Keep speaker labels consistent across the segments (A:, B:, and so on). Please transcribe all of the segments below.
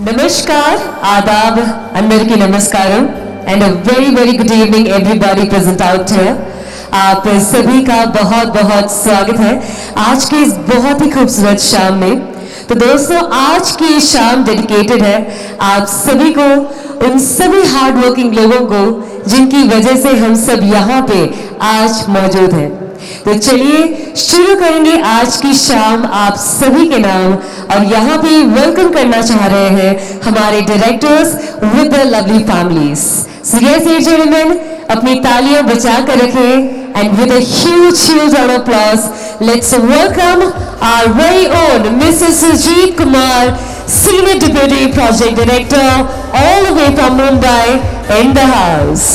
A: Namaskar, Adab, Andarki Namaskaram, and a very good evening everybody present out here. आप सभी का बहुत बहुत स्वागत है आज की इस बहुत ही खूबसूरत शाम में। तो दोस्तों आज की ये शाम डेडिकेटेड है आप सभी को, उन सभी हार्ड वर्किंग लोगों को जिनकी वजह से हम सब यहाँ पे आज मौजूद हैं। तो चलिए शुरू करेंगे आज की शाम आप सभी के नाम, और यहाँ पे वेलकम करना चाह रहे हैं हमारे directors with the lovely families. So yes लadies and gentlemen, अपनी तालियां बचा कर रखें and with a huge round of applause, let's welcome our very own Mrs. Sujit Kumar, Senior Deputy Project Director, all the way from Mumbai, in the house.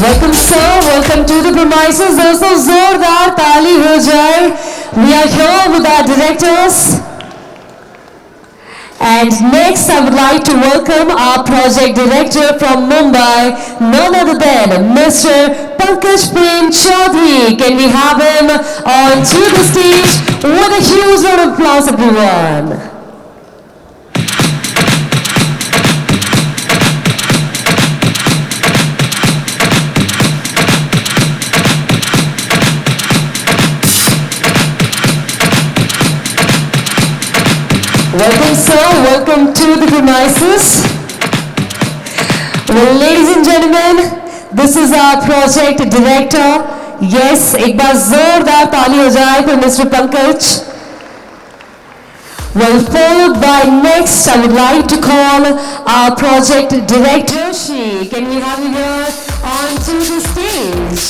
A: Welcome sir, welcome to the premises. दोस्तों जोरदार ताली हो जाए. We are here with our directors. And next I would like to welcome our project director from Mumbai, none other than Mr. Pankaj Prem Chaudhary. Can we have him on to the stage with a huge round of applause, everyone. Welcome sir, welcome to the premises. Well, ladies and gentlemen, this is our project director. Yes, एक बार जोरदार ताली हो जाए for Mr. Pankaj. Well, followed by next, I would like to call our project director. Can we have you here onto the stage?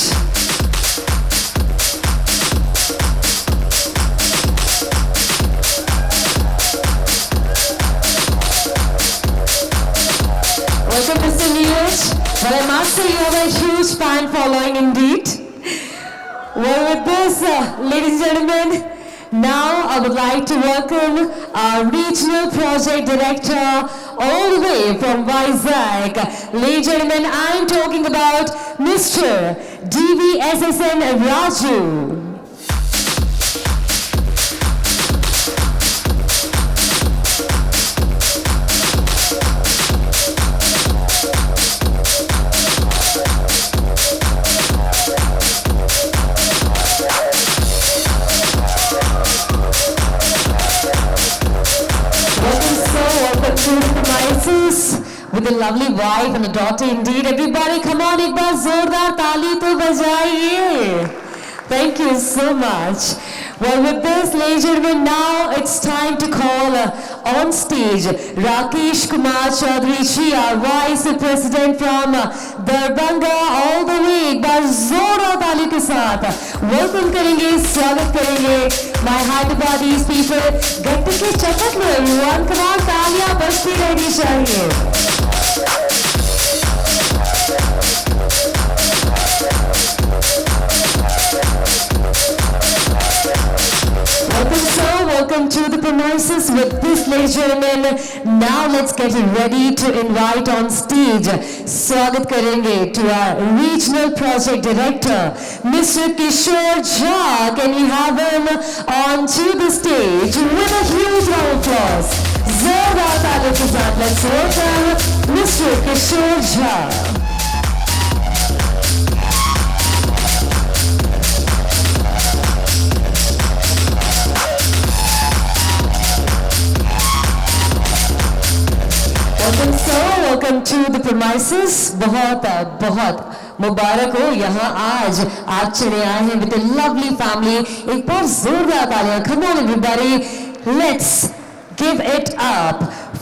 A: Welcome Mr. Neeraj. Well, I must say you have a huge fan following indeed. Well, with this, ladies and gentlemen, now I would like to welcome our regional project director all the way from Vizag. Ladies and gentlemen, I am talking about Mr. DVSSN Raju. With a lovely wife and a daughter indeed. Everybody come on, एक बार जोरदार ताली तो बजाइए. Thank you so much. Well, with this, ladies and gentlemen, now it's time to call on stage Rakesh Kumar Chaudhary ji, our Vice President from Darbhanga, all the way. एक बार जोरदार ताली के साथ welcome करेंगे, स्वागत करेंगे my Hyderabadis people. गट्टे के चपक लो everyone. Come on, तालियां बजती रहनी चाहिए. Welcome sir, welcome to the premises. With this, ladies and gentlemen, now let's get ready to invite on stage. स्वागत करेंगे to our regional project director, Mr. Kishore Jha. Can we have him on to the stage with a huge round of applause? जोरदार तालियों के साथ let's welcome Mr. Kishore Jha. Welcome sir, welcome to the premises. बहुत मुबारक हो, यहाँ आज आप चले आए हैं with a lovely family. एक बार जोरदार तालियां. Come on everybody, let's give it up.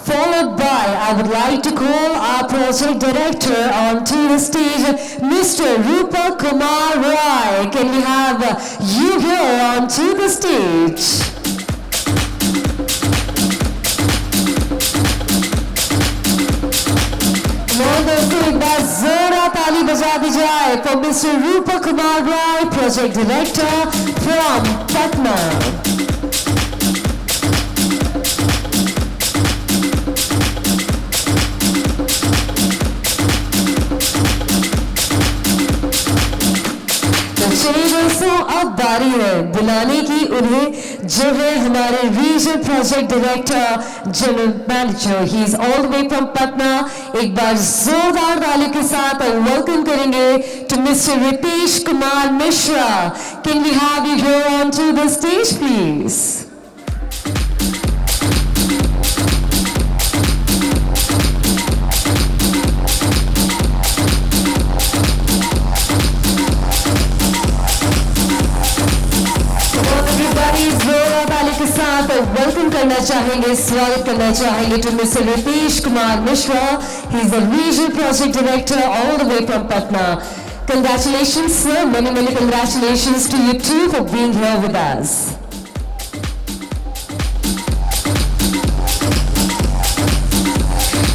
A: Followed by, I would like to call our project director onto the stage, Mr. Rupa Kumar Rai. Can we have you here onto the stage? दोस्तों एक बार जोरदार ताली बजा दी जाए for Mr. Rupa Kumar Rai, Project Director from Patna. So अब बारी है बुलाने की उन्हें जो है हमारे regional project director general manager, he is all the way from Patna. एक बार जोरदार तालियों के साथ वेलकम करेंगे to mister Ritesh Kumar Mishra. Can we have you here on to the stage please? के साथ वेलकम करना चाहेंगे, स्वागत करना चाहेंगे to mister Ritesh Kumar Mishra. He is the regional project director all the way from Patna. Congratulations sir, many congratulations to you too for being here with us.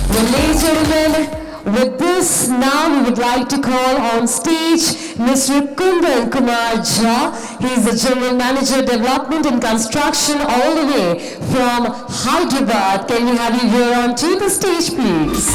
A: Well, ladies and gentlemen, with this now we would like to call on stage Mr. Kundan Kumar Jha. He is the General Manager Development and Construction all the way from Hyderabad. Can we have you here on to the stage please?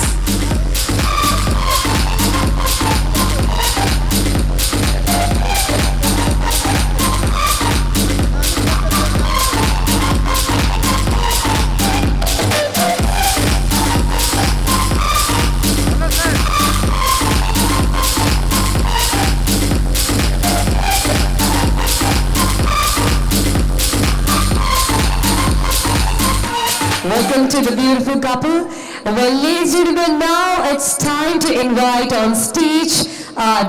A: Welcome to the beautiful couple. Well, ladies and gentlemen, now it's time to invite on stage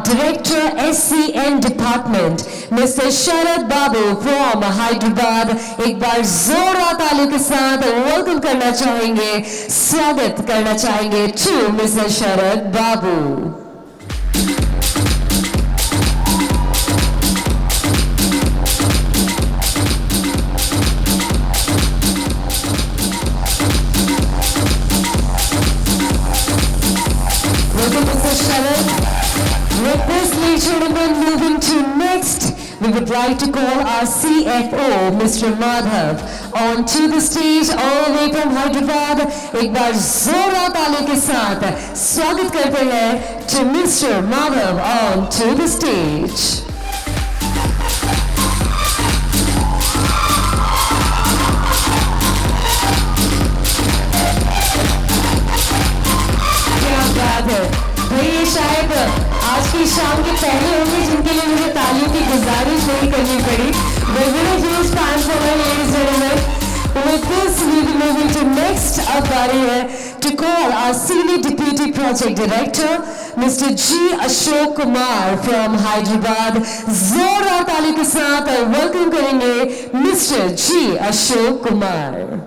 A: Director SCN Department, Mr. Sharad Babu from Hyderabad. एक बार जोरदार तालियों के साथ welcome करना चाहेंगे, स्वागत करना चाहेंगे to Mr. Sharad Babu. With this, ladies and gentlemen, moving to next, we would like to call our CFO, Mr. Madhav, on to the stage all the way from Hyderabad. एक बार जोरदार तालियों के साथ स्वागत करते हैं to Mr. Madhav on to the stage. क्या बात है ये शायद आज की शाम के पहले होंगे जिनके लिए मुझे तालियों की गुजारिश नहीं करनी पड़ी। With this, we will be moving to next up to call our Senior Deputy Project Director, Mr. G. Ashok Kumar from Hyderabad. जोरदार तालियों के साथ वेलकम करेंगे Mr. G. Ashok Kumar.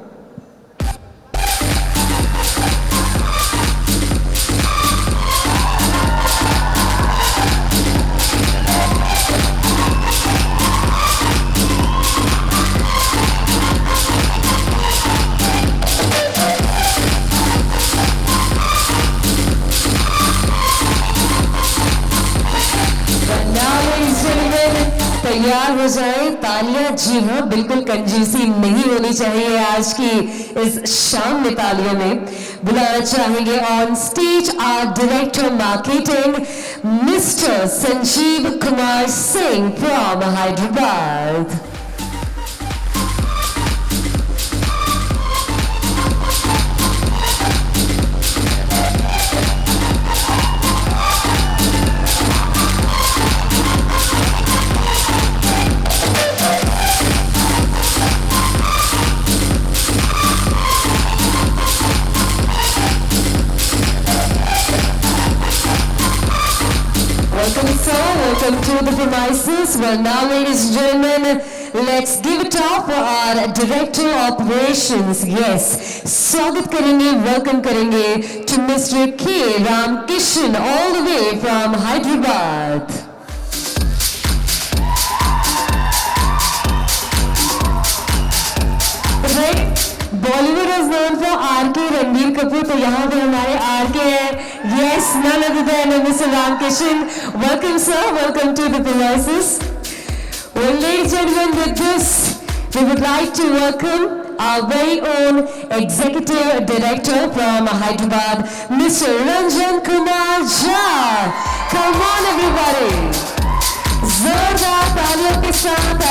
A: तैयार हो जाए तालियां। जी हाँ, बिल्कुल कंजूसी नहीं होनी चाहिए आज की इस शाम में। तालियों में बुलाना चाहेंगे on stage our director marketing mister Sanjeev Kumar Singh from Hyderabad. Welcome sir, welcome to the premises. Well now ladies and gentlemen, let's give it up for our Director Operations. Yes, स्वागत करेंगे, welcome करेंगे to Mr. K. Ramkishan all the way from Hyderabad. Bollywood is known for R.K. Ranbir Kapoor, तो यहाँ पे हमारे R.K. है. Yes, none other than Mr. Ramkishan. Welcome sir, welcome to the premises. Well, ladies and gentlemen, with this, we would like to welcome our very own Executive Director from Hyderabad, Mr. Ranjan Kumar Jha. Come on everybody. जोरदार तालियों के साथ,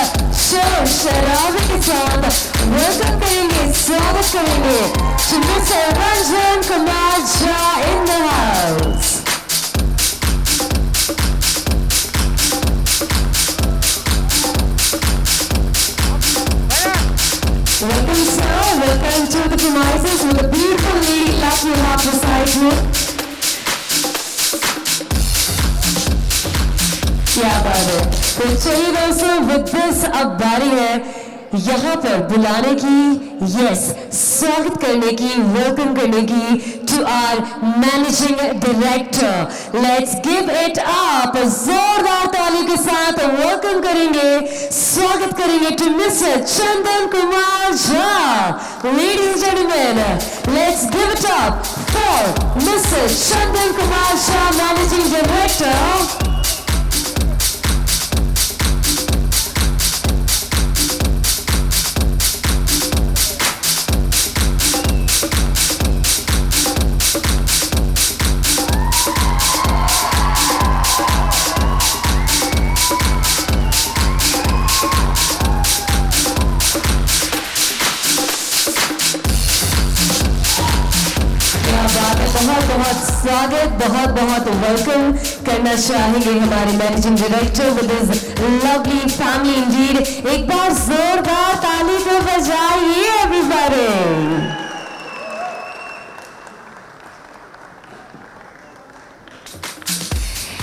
A: शोर शराबे के साथ welcome करेंगे, स्वागत करेंगे mister Ranjan Kumar Jha in the house. Welcome sir, welcome to the premises with a beautiful lady like you have beside you. क्या बात है। तो चलिए दोस्तों, with this अब बारी है यहाँ पर बुलाने की, यस, स्वागत करने की, वेलकम करने की to our managing director. Let's give it up, जोरदार ताली के साथ वेलकम करेंगे, स्वागत करेंगे to mister Chandan Kumar Jha. Ladies and gentleman, let's give it up for mister Chandan Kumar Jha, managing director. बहुत बहुत स्वागत, बहुत बहुत वेलकम करना चाहेंगे हमारे managing director with his lovely family indeed. एक बार जोरदार ताली को बजाइए everybody.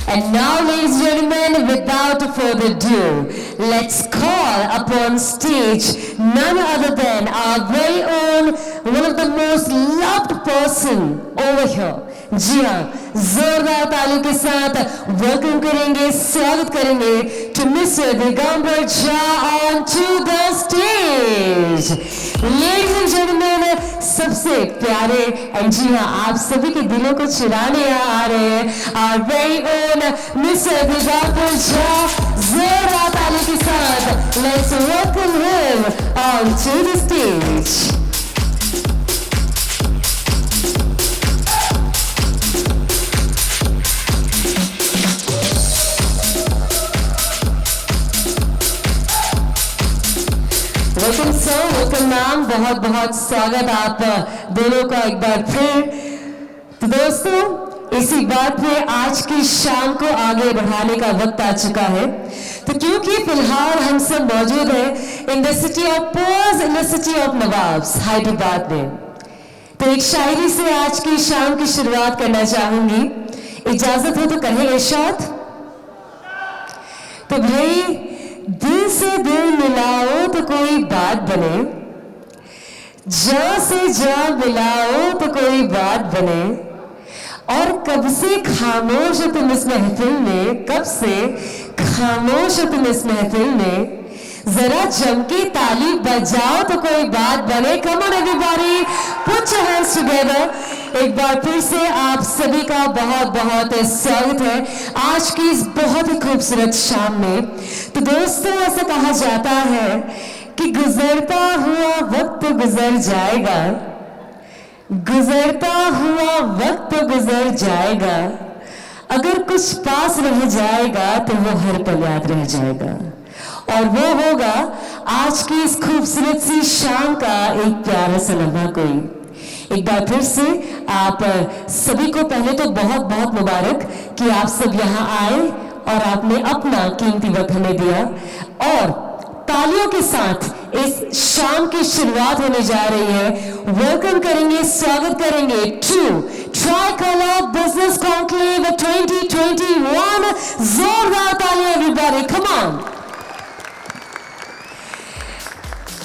A: And now, ladies and gentlemen, without further ado, let's call upon stage none other than our very own, one of the most loved person over here. जी हाँ, जोरदार तालियों के साथ वेलकम करेंगे, स्वागत करेंगे to mister Digambar Jha on to the stage. Ladies and gentleman, सबसे प्यारे, एंड जी हाँ, आप सभी के दिलों को चुराने आ रहे हैं our very own mister Digambar Jha. जोरदार ताली के साथ let's welcome him on to the stage. Welcome sir, welcome ma'am, बहुत बहुत स्वागत आप दोनों का एक बार फिर। तो दोस्तों, इसी बात पे आज की शाम को आगे बढ़ाने का वक्त आ चुका है। तो क्योंकि फिलहाल हम सब मौजूद हैं in the city of purse, in the city of nawabs, Hyderabad में, तो एक शायरी से आज की शाम की शुरुआत करना चाहूंगी। इजाजत हो तो कहें इरशाद। तो भाई, दिल से दिल मिलाओ तो कोई बात बने, जा से जा मिलाओ तो कोई बात बने, और कब से खामोश हो तुम इस महफिल में, कब से खामोश हो तुम इस महफिल में, जरा जम के ताली बजाओ तो कोई बात बने। कम on everybody, put your hands together. एक बार फिर से आप सभी का बहुत बहुत स्वागत है आज की इस बहुत ही खूबसूरत शाम में। तो दोस्तों, ऐसा कहा जाता है कि गुजरता हुआ वक्त गुजर जाएगा, गुजरता हुआ वक्त गुजर जाएगा, अगर कुछ पास रह जाएगा तो वो हर पल याद रह जाएगा, और वो होगा आज की इस खूबसूरत सी शाम का एक प्यारा सा लम्हा कोई। एक बार फिर से आप सभी को पहले तो बहुत बहुत मुबारक कि आप सब यहाँ आए और आपने अपना कीमती वक्त हमें दिया, और तालियों के साथ इस शाम की शुरुआत होने जा रही है। वेलकम करेंगे, स्वागत करेंगे टू ट्राइकलर बिजनेस कॉन्क्लेव 2021। जोरदार तालियां एवरीबॉडी, कम ऑन।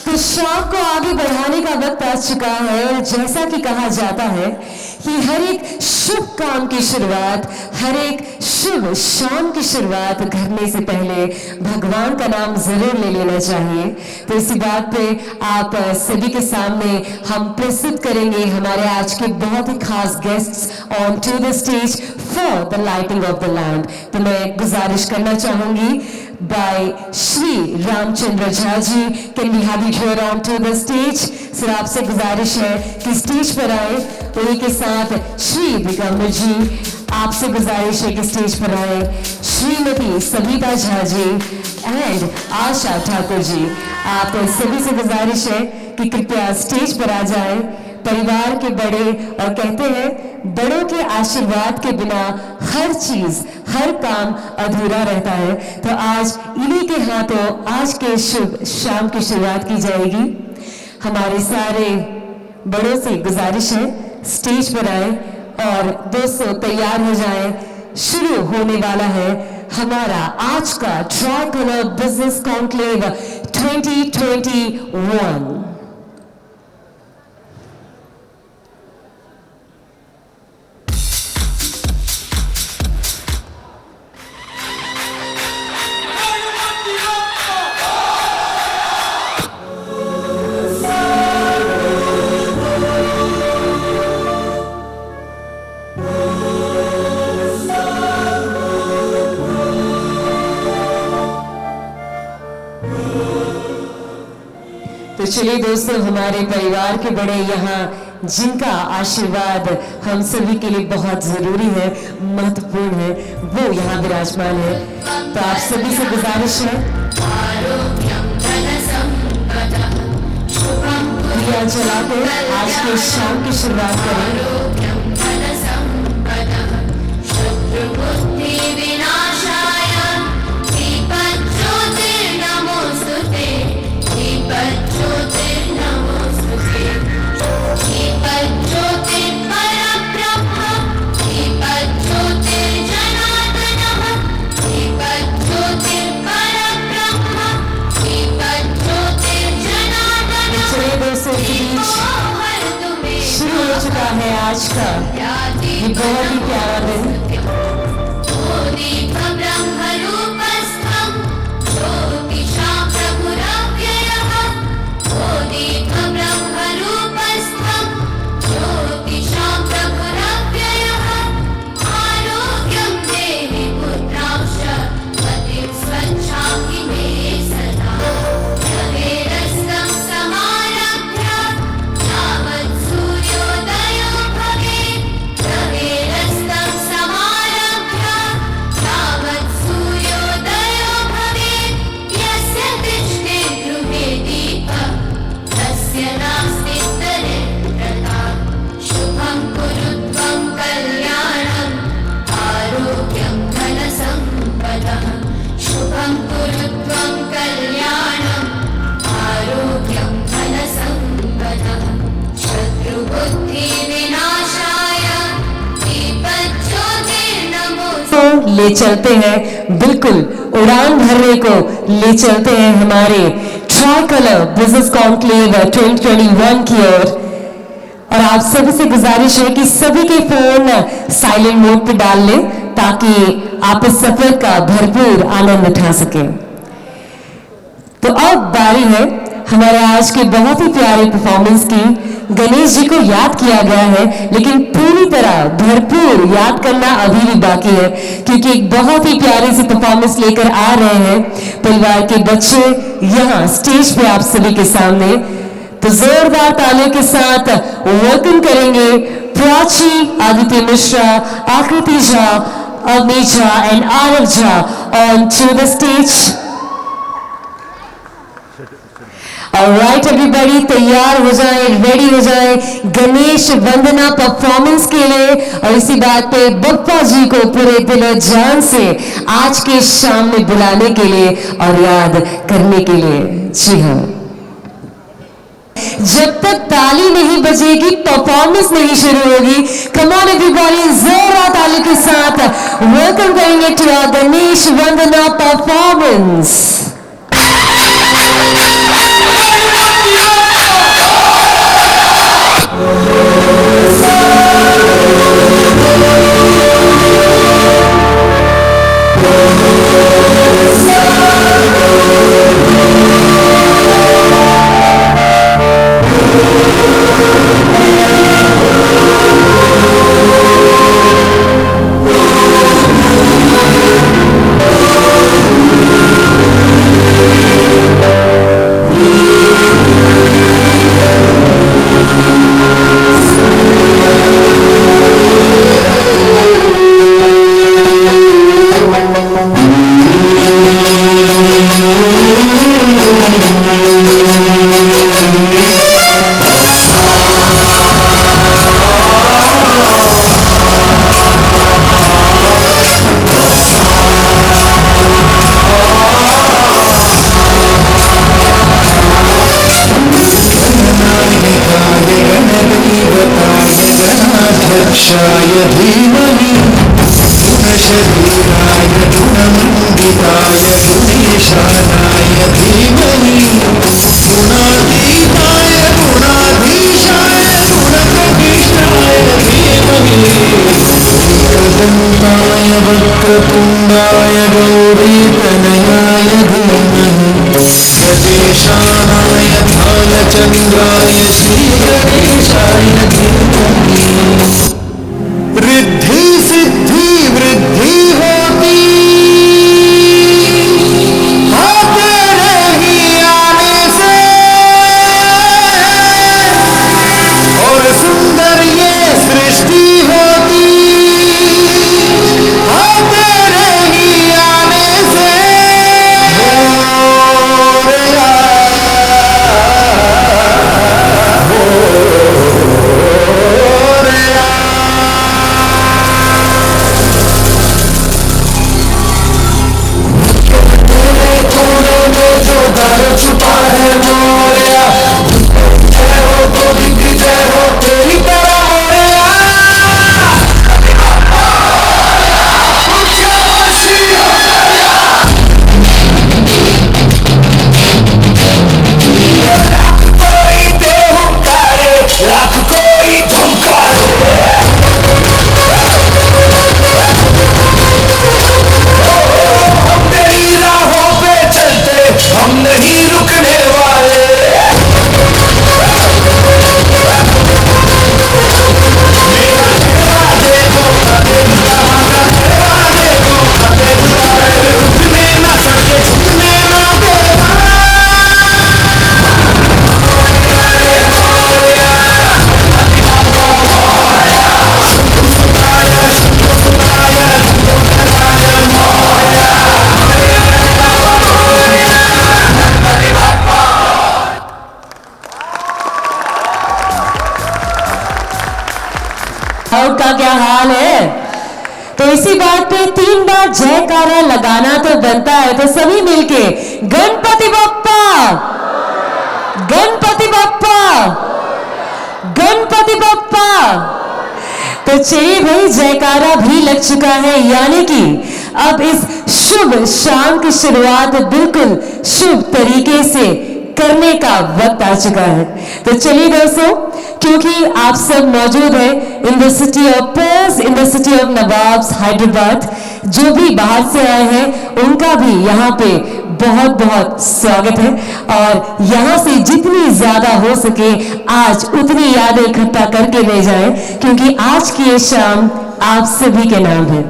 A: तो शाम को आगे बढ़ाने का वक्त आ चुका है। जैसा कि कहा जाता है कि हर एक शुभ काम की शुरुआत, हर एक शुभ शाम की शुरुआत करने से पहले भगवान का नाम जरूर ले लेना चाहिए। तो इसी बात पे आप सभी के सामने हम प्रस्तुत करेंगे हमारे आज के बहुत ही खास guests on to the stage for the lighting of the lamp. तो मैं गुजारिश करना चाहूंगी by Shri Ramchandra Jha ji, can we have you here on to the stage. Sir, आपसे गुजारिश है कि स्टेज पर आए। उन्हीं के साथ श्री दिगंबर जी आपसे गुजारिश है कि स्टेज पर आए श्रीमती सविता झा जी एंड आशा ठाकुर जी। आप सभी से गुजारिश है कि कृपया स्टेज पर आ जाएं। परिवार के बड़े और कहते हैं बड़ों के आशीर्वाद के बिना हर चीज हर काम अधूरा रहता है। तो आज इन्हीं के हाथों आज के शुभ शाम की शुरुआत की जाएगी। हमारे सारे बड़ों से गुजारिश है स्टेज पर आए और दोस्तों तैयार हो जाएं। शुरू होने वाला है हमारा आज का ट्राइकलर बिजनेस कॉन्क्लेव 2021। तो चलिए दोस्तों, हमारे परिवार के बड़े यहाँ जिनका आशीर्वाद हम सभी के लिए बहुत जरूरी है, महत्वपूर्ण है, वो यहाँ विराजमान है। तो आप सभी से गुजारिश है दिया जलाकर आज के शाम की शुरुआत करें। शुरू हो चुका है आज का ये बहुत ही प्यारा दिन। ले चलते हैं, बिल्कुल उड़ान भरने को ले चलते हैं हमारे ट्राइकलर बिजनेस कॉन्क्लेव 2021 की ओर। और आप सभी से गुजारिश है कि सभी के फोन साइलेंट मोड पे डाल लें ताकि आप इस सफर का भरपूर आनंद उठा सकें। तो अब बारी है हमारे आज के बहुत ही प्यारे परफॉर्मेंस की। गणेश जी को याद किया गया है लेकिन पूरी तरह भरपूर याद करना अभी भी बाकी है, क्योंकि एक बहुत ही प्यारी सी परफॉर्मेंस लेकर आ रहे हैं परिवार के बच्चे यहाँ स्टेज पे आप सभी के सामने। तो जोरदार तालियों के साथ वेलकम करेंगे Prachi, Aditya Mishra, Akriti Jha, Avni Jha and Aarav Jha on to the stage. Alright everybody, तैयार हो जाए, रेडी हो जाए गणेश वंदना परफॉर्मेंस के लिए। और इसी बात पे बप्पा जी को पूरे दिल जान से आज के शाम में बुलाने के लिए और याद करने के लिए। जी हाँ, जब तक ताली नहीं बजेगी परफॉर्मेंस नहीं शुरू होगी। कम ऑन एवरीबॉडी, जोरदार ताली के साथ वेलकम करेंगे to our Ganesh Vandana performance.
B: दक्षाय धीमहि गुणशरीराय गुणमण्डिताय गुणेशानाय धीमहि गुणातीताय गुणाधीशाय गुणप्रविष्टाय धीमहि एकदन्ताय वक्रतुण्डाय गौरीतनयाय धीमहि गणेशानाय भालचन्द्राय श्रीगणेशाय धीमहि रिद्धि सिद्धि वृद्धि होती आते रही आने से और सुंदर ये सृष्टि होती आते रही आने से छुपा है मोरिया जय हो गोविंद जय हो तेरी तरह मोरिया कोई दे हुंकारे लाख कोई धमकारे हम तेरी राहों पे चलते हम नहीं रुकने वाले मेरा चेहरा देखो हमारा चेहरा देखो रुकने ना सके झुकने ना देना
A: और का क्या हाल है? तो इसी बात पे 3 बार जयकारा लगाना तो बनता है। तो सभी मिलके गणपति बप्पा, गणपति बप्पा, गणपति बप्पा। तो चलिए भाई, जयकारा भी लग चुका है, यानी कि अब इस शुभ शाम की शुरुआत बिल्कुल शुभ तरीके से करने का वक्त आ चुका है। तो चलिए दोस्तों, क्योंकि आप सब मौजूद हैं in the city of purse, in the city of nawabs Hyderabad, जो भी बाहर से आए हैं उनका भी यहाँ पे बहुत बहुत स्वागत है। और यहाँ से जितनी ज्यादा हो सके आज उतनी यादें इकट्ठा करके ले जाएं, क्योंकि आज की ये शाम आप सभी के नाम है।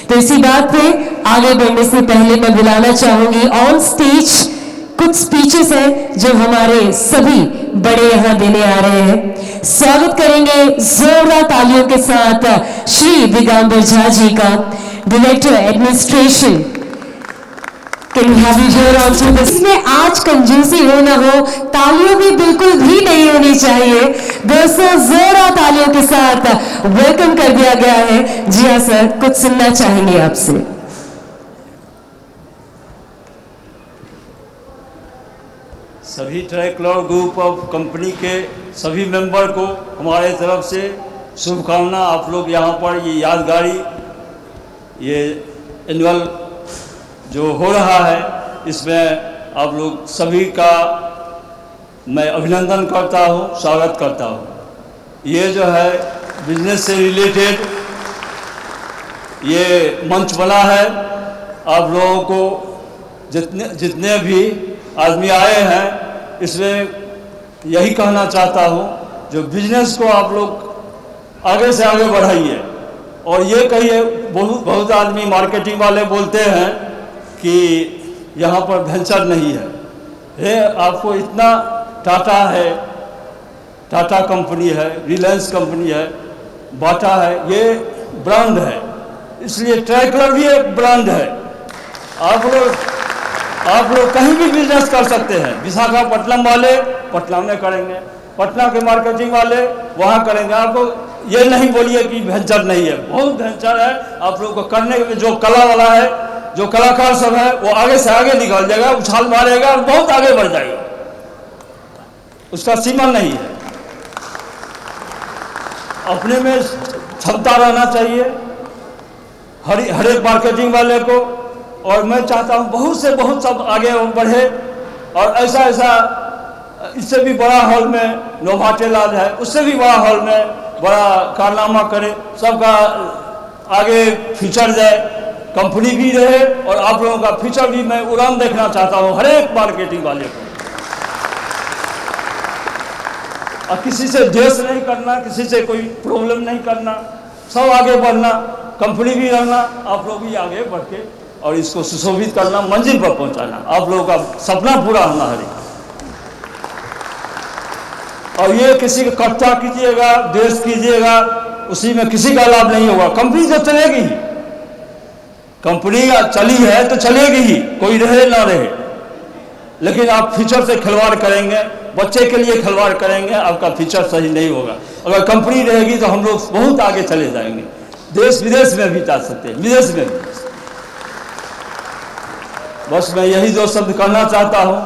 A: तो इसी बात पे आगे बढ़ने से पहले मैं बुलाना चाहूंगी ऑन स्टेज कुछ स्पीचेस हैं जो हमारे सभी बड़े यहाँ देने आ रहे हैं। स्वागत करेंगे जोरदार तालियों के साथ श्री दिगंबर झा जी का, director administration. Can we have you here also? इसमें आज कंजूसी हो ना हो, तालियों भी बिल्कुल भी नहीं होनी चाहिए। दोस्तों जोरदार तालियों के साथ वेलकम कर दिया गया है। जी हाँ सर, कुछ सुनना चाहेंगे आपसे।
C: सभी ट्रैकलर ग्रुप ऑफ कंपनी के सभी मेंबर को हमारे तरफ से शुभकामना। आप लोग यहाँ पर ये यादगारी, ये एनुअल जो हो रहा है, इसमें आप लोग सभी का मैं अभिनंदन करता हूँ, स्वागत करता हूँ। ये जो है बिजनेस से रिलेटेड ये मंच बना है। आप लोगों को जितने भी आदमी आए हैं, इसमें यही कहना चाहता हूँ, जो बिजनेस को आप लोग आगे से आगे बढ़ाइए। और ये कहिए, बहुत आदमी मार्केटिंग वाले बोलते हैं कि यहाँ पर वेंचर नहीं है। ये आपको इतना टाटा है, टाटा कंपनी है, रिलायंस कंपनी है, बाटा है, ये ब्रांड है, इसलिए ट्रैकलर भी एक ब्रांड है। आप लोग कहीं भी बिजनेस कर सकते हैं। विशाखापट्टनम वाले पटना में करेंगे, पटना के मार्केटिंग वाले वहाँ करेंगे। आपको ये नहीं बोलिए कि वेंचर नहीं है, बहुत वेंचर है। आप लोग को करने में जो कला वाला है, जो कलाकार सब है, वो आगे से आगे निकल जाएगा, उछाल मारेगा और बहुत आगे बढ़ जाएगा, उसका सीमा नहीं है। अपने में क्षमता रहना चाहिए हर एक मार्केटिंग वाले को। और मैं चाहता हूँ बहुत से बहुत सब आगे बढ़े और ऐसा इससे भी बड़ा हॉल में नोवाटेलाल है, उससे भी बड़ा हॉल में बड़ा कारनामा करे, सबका आगे फ्यूचर जाए, कंपनी भी रहे और आप लोगों का फ्यूचर भी मैं उड़ान देखना चाहता हूँ हर एक मार्केटिंग वाले को। और किसी से द्वेष नहीं करना, किसी से कोई प्रॉब्लम नहीं करना, सब आगे बढ़ना, कंपनी भी रहना, आप लोग भी आगे बढ़ के और इसको सुशोभित करना, मंजिल पर पहुंचाना, आप लोगों का सपना पूरा होना है। और ये किसी का कट्टा कीजिएगा, द्वेष कीजिएगा, उसी में किसी का लाभ नहीं होगा। कंपनी तो चलेगी ही, कंपनी चली है तो चलेगी ही, कोई रहे ना रहे, लेकिन आप फ्यूचर से खिलवाड़ करेंगे, बच्चे के लिए खिलवाड़ करेंगे, आपका फ्यूचर सही नहीं होगा। अगर कंपनी रहेगी तो हम लोग बहुत आगे चले जाएंगे, देश विदेश में भी जा सकते हैं, विदेश में भी। बस मैं यही दो शब्द कहना चाहता हूँ,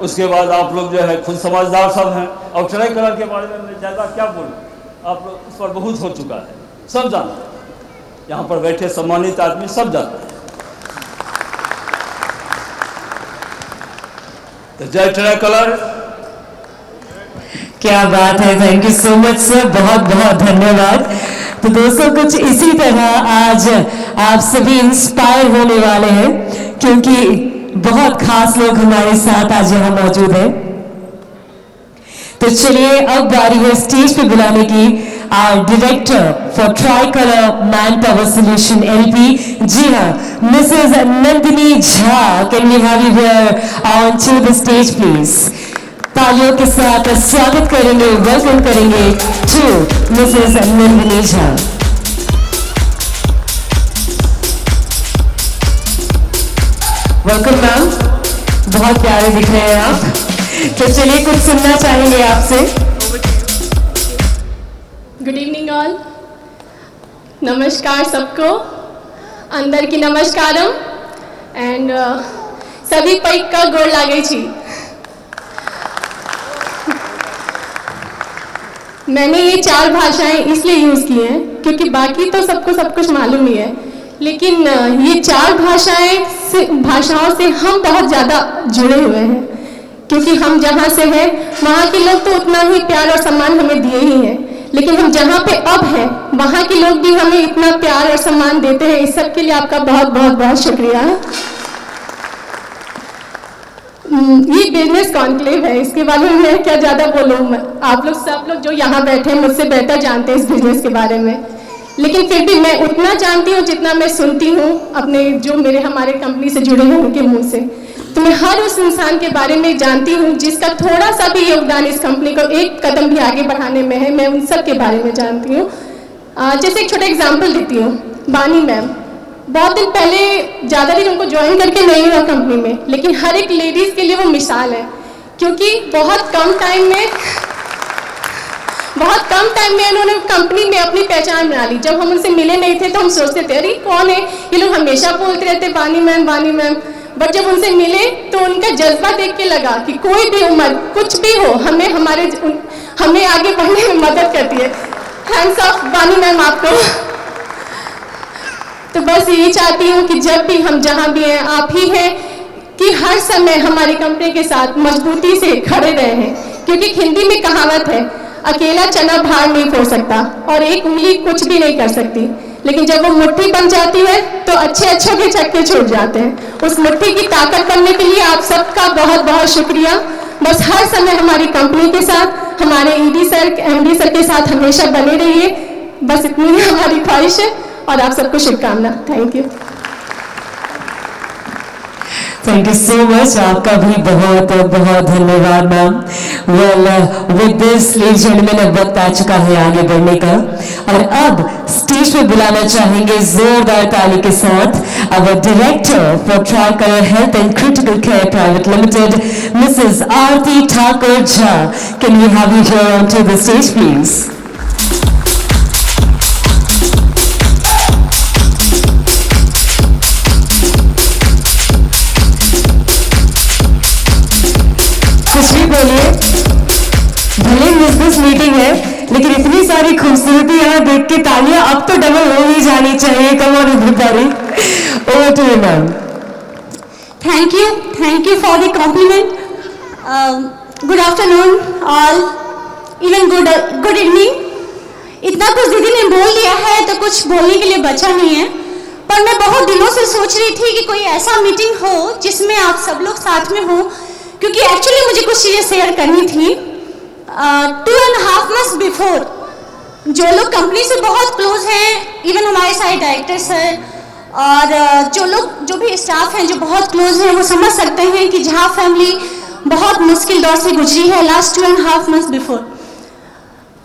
C: उसके बाद आप लोग जो है खुद समझदार सब हैं। और ट्राई कलर के बारे में मैं ज़्यादा क्या बोलूँ, आप लोग उस पर बहुत हो चुका है, सब जानते हैं, यहाँ पर बैठे सम्मानित आदमी सब जानते हैं। तो जय ट्राई कलर।
A: क्या बात है, thank you so much sir, बहुत बहुत धन्यवाद। तो दोस्तों कुछ इसी तरह आज आप सभी इंस्पायर होने वाले हैं, क्योंकि बहुत खास लोग हमारे साथ आज यहाँ मौजूद हैं। तो चलिए अब बारी है स्टेज पे बुलाने की our director for tricolour man power solution LP, जी हाँ, Mrs Nandini Jha. Can we have you here on to the stage please. तालियों के साथ स्वागत करेंगे, वेलकम करेंगे to Mrs Nandini Jha. Welcome ma'am, बहुत प्यारे दिख रहे हैं आप। तो चलिए कुछ सुनना चाहेंगे आपसे।
D: गुड इवनिंग ऑल, नमस्कार सबको, अंदर की नमस्कारम एंड सभी पैक का गोड़ लागे छी। मैंने ये 4 भाषाएं इसलिए यूज़ की हैं क्योंकि बाकी तो सबको सब कुछ मालूम ही है, लेकिन ये 4 भाषाओं से हम बहुत ज़्यादा जुड़े हुए हैं, क्योंकि हम जहाँ से हैं वहाँ के लोग तो उतना ही प्यार और सम्मान हमें दिए ही हैं, लेकिन हम जहाँ पे अब हैं वहाँ के लोग भी हमें इतना प्यार और सम्मान देते हैं। इस सब के लिए आपका बहुत बहुत बहुत शुक्रिया। ये बिजनेस कॉन्क्लेव है, इसके बारे में मैं क्या ज़्यादा बोलूँ, आप लोग सब लोग जो यहाँ बैठे हैं मुझसे बेहतर जानते हैं इस बिजनेस के बारे में, लेकिन फिर भी मैं उतना जानती हूँ जितना मैं सुनती हूँ अपने जो हमारे कंपनी से जुड़े हैं उनके मुंह से। तो मैं हर उस इंसान के बारे में जानती हूँ जिसका थोड़ा सा भी योगदान इस कंपनी को एक कदम भी आगे बढ़ाने में है, मैं उन सब के बारे में जानती हूँ। जैसे एक छोटा एग्जाम्पल देती हूँ, बानी मैम बहुत दिन पहले, ज़्यादा दिन उनको ज्वाइन करके नहीं हुआ कंपनी में, लेकिन हर एक लेडीज़ के लिए वो मिसाल है, क्योंकि बहुत कम टाइम में उन्होंने कंपनी में अपनी पहचान बना ली। जब हम उनसे मिले नहीं थे तो हम सोचते थे अरे कौन है ये लोग, हमेशा बोलते रहते बानी मैम, बट जब उनसे मिले तो उनका जज्बा देख के लगा कि कोई भी उम्र कुछ भी हो हमें आगे बढ़ने में मदद करती है। थैंक्स ऑफ बानी मैम आपको। तो बस यही चाहती हूँ कि जब भी हम जहाँ भी हैं आप ही हैं कि हर समय हमारी कंपनी के साथ मजबूती से खड़े रहे हैं, क्योंकि हिंदी में कहावत है अकेला चना भार नहीं फोड़ सकता और एक उंगली कुछ भी नहीं कर सकती, लेकिन जब वो मुट्ठी बन जाती है तो अच्छे अच्छों के चक्के छूट जाते हैं। उस मुट्ठी की ताकत बनने के लिए आप सबका बहुत बहुत शुक्रिया। बस हर समय हमारी कंपनी के साथ, हमारे ईडी सर, एमडी सर के साथ हमेशा बने रहिए, बस इतनी ही हमारी ख्वाहिश है और आप सबको शुभकामना। Thank you.
A: Thank you so much, आपका भी बहुत बहुत धन्यवाद ma'am. Well with this ladies gentleman, अब वक्त आ चुका है आगे बढ़ने का, और अब स्टेज पे बुलाना चाहेंगे जोरदार ताली के साथ our director for tricolour health and critical care private limited, Mrs Aarti Thakur Jha. Can we have you here on to the stage please. कुछ भी बोलिए, भले बिजनेस मीटिंग है लेकिन इतनी सारी खूबसूरती यहाँ तालियां देख के तालियां अब तो डबल हो ही जानी चाहिए। Come on everybody, over to you ma'am.
E: Thank you for the compliment. Good afternoon all, even good evening. इतना कुछ दीदी ने बोल दिया है तो कुछ बोलने के लिए बचा नहीं है, पर मैं बहुत दिनों से सोच रही थी कि कोई ऐसा मीटिंग हो जिसमें आप सब लोग साथ में हो, क्योंकि एक्चुअली मुझे कुछ चीज़ें शेयर करनी थी। 2.5 months बिफोर जो लोग कंपनी से बहुत क्लोज हैं, इवन हमारे सारे डायरेक्टर्स हैं और जो भी स्टाफ हैं जो बहुत क्लोज हैं, वो समझ सकते हैं कि जहाँ फैमिली बहुत मुश्किल दौर से गुजरी है लास्ट 2.5 months बिफोर।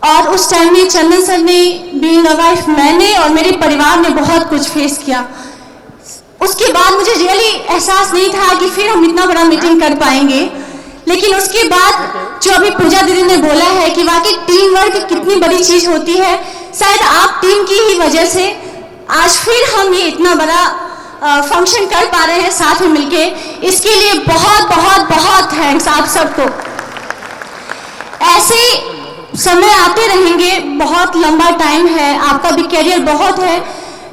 E: और उस टाइम में चंदन सर ने, बीइंग अ वाइफ, मैंने और मेरे परिवार ने बहुत कुछ फेस किया। उसके बाद मुझे रियली एहसास नहीं था कि फिर हम इतना बड़ा मीटिंग कर पाएंगे, लेकिन उसके बाद जो अभी पूजा दीदी ने बोला है कि वाकई टीम वर्क कितनी बड़ी चीज़ होती है, शायद आप टीम की ही वजह से आज फिर हम ये इतना बड़ा फंक्शन कर पा रहे हैं साथ में मिलके। इसके लिए बहुत बहुत बहुत थैंक्स आप सबको। ऐसे समय आते रहेंगे, बहुत लंबा टाइम है, आपका भी कैरियर बहुत है,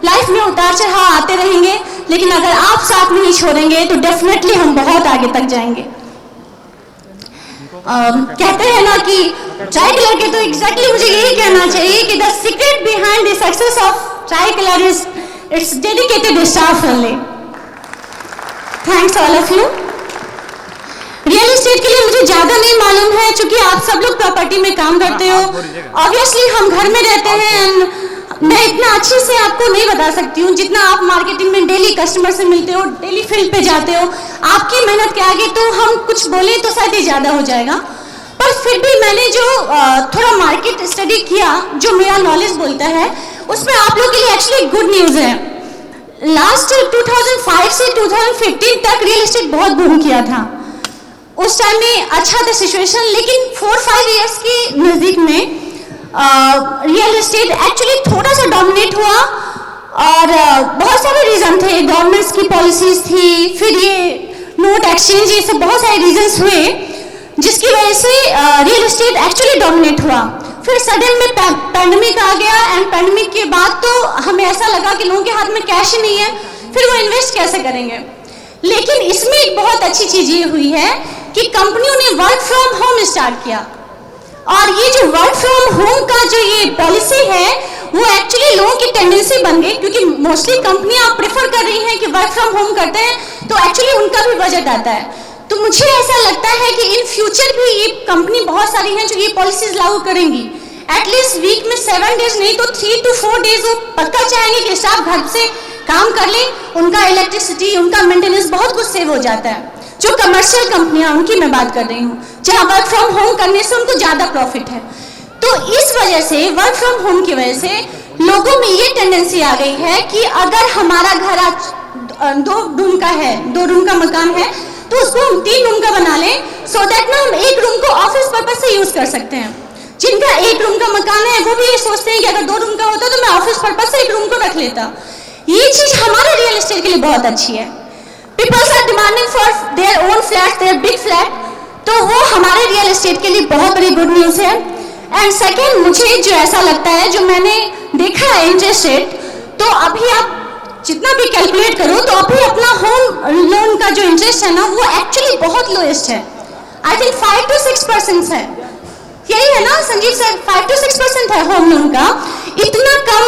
E: लाइफ में उतार चढ़ाव आते रहेंगे, लेकिन अगर आप साथ नहीं छोड़ेंगे तो डेफिनेटली हम बहुत आगे तक जाएंगे। कहते हैं ना कि चाय के लड़के, तो एग्जैक्टली मुझे यही कहना चाहिए कि the secret behind the success of tricolour is its dedicated staff only. Thanks all of you. Real estate के लिए मुझे ज़्यादा नहीं मालूम है, क्योंकि आप सब लोग प्रॉपर्टी में काम करते हो, ऑब्वियसली हम घर में रहते हैं एंड मैं इतना अच्छे से आपको नहीं बता सकती हूँ जितना आप मार्केटिंग में डेली कस्टमर से मिलते हो, डेली फील्ड पे जाते हो। आपकी मेहनत के आगे तो हम कुछ बोले तो शायद ही ज़्यादा हो जाएगा, पर फिर भी मैंने जो थोड़ा मार्केट स्टडी किया, जो मेरा नॉलेज बोलता है, उसमें आप लोग के लिए एक्चुअली गुड न्यूज़ है। लास्ट 2005 से 2015 तक रियल एस्टेट बहुत बूम किया था। उस टाइम में अच्छा था सिचुएशन, लेकिन 4-5 ईयर्स के नज़दीक में रियल एस्टेट एक्चुअली थोड़ा सा डोमिनेट हुआ और बहुत सारे रीज़न थे। गवर्नमेंट्स की पॉलिसीज़ थी, फिर ये नोट एक्सचेंज, ये सब बहुत सारे रीजंस हुए जिसकी वजह से रियल एस्टेट एक्चुअली डोमिनेट हुआ। फिर सडन में पैंडमिक आ गया एंड पैंडमिक के बाद तो हमें ऐसा लगा कि लोगों के हाथ में कैश ही नहीं है, फिर वो इन्वेस्ट कैसे करेंगे। लेकिन इसमें एक बहुत अच्छी चीज़ ये हुई है कि कंपनियों ने वर्क फ्रॉम होम स्टार्ट किया, और ये जो वर्क फ्रॉम होम का जो ये पॉलिसी है वो एक्चुअली लोगों की टेंडेंसी बन गई, क्योंकि मोस्टली कंपनियां प्रेफर कर रही हैं कि वर्क फ्रॉम होम करते हैं तो एक्चुअली उनका भी बजट आता है। तो मुझे ऐसा लगता है कि इन फ्यूचर भी ये कंपनी बहुत सारी हैं जो ये पॉलिसीज लागू करेंगी। एटलीस्ट वीक में 7 डेज नहीं तो 3 to 4 डेज वो पक्का चाहेंगे कि स्टाफ घर से काम कर ले, उनका इलेक्ट्रिसिटी, उनका मेंटेनेंस बहुत कुछ सेव हो जाता है। जो कमर्शियल कंपनियां, उनकी मैं बात कर रही हूँ, जहाँ वर्क फ्रॉम होम करने से उनको ज़्यादा प्रॉफिट है। तो इस वजह से वर्क फ्रॉम होम की वजह से लोगों में ये टेंडेंसी आ गई है कि अगर हमारा घर आज 2 रूम का है, 2 रूम का मकान है, तो उसको हम 3 रूम का बना लें, सो दैट ना हम 1 रूम को ऑफिस पर्पज से यूज कर सकते हैं। जिनका 1 रूम का मकान है वो भी ये सोचते हैं कि अगर 2 रूम का होता तो मैं ऑफिस पर्पज से 1 रूम को रख लेता। ये चीज हमारे रियल एस्टेट के लिए बहुत अच्छी है। Peoples are demanding for their own flat, their big flat, तो वो हमारे रियल एस्टेट के लिए बहुत बड़ी गुड न्यूज़ है। एंड सेकेंड, मुझे जो ऐसा लगता है, जो मैंने देखा है इंटरेस्ट रेट, तो अभी आप जितना भी कैलकुलेट करो तो अभी अपना होम लोन का जो इंटरेस्ट है ना वो एक्चुअली बहुत लोएस्ट है। आई थिंक 5 to 6% है, यही है ना संजीव सर? 5 to 6% है होम लोन का। इतना कम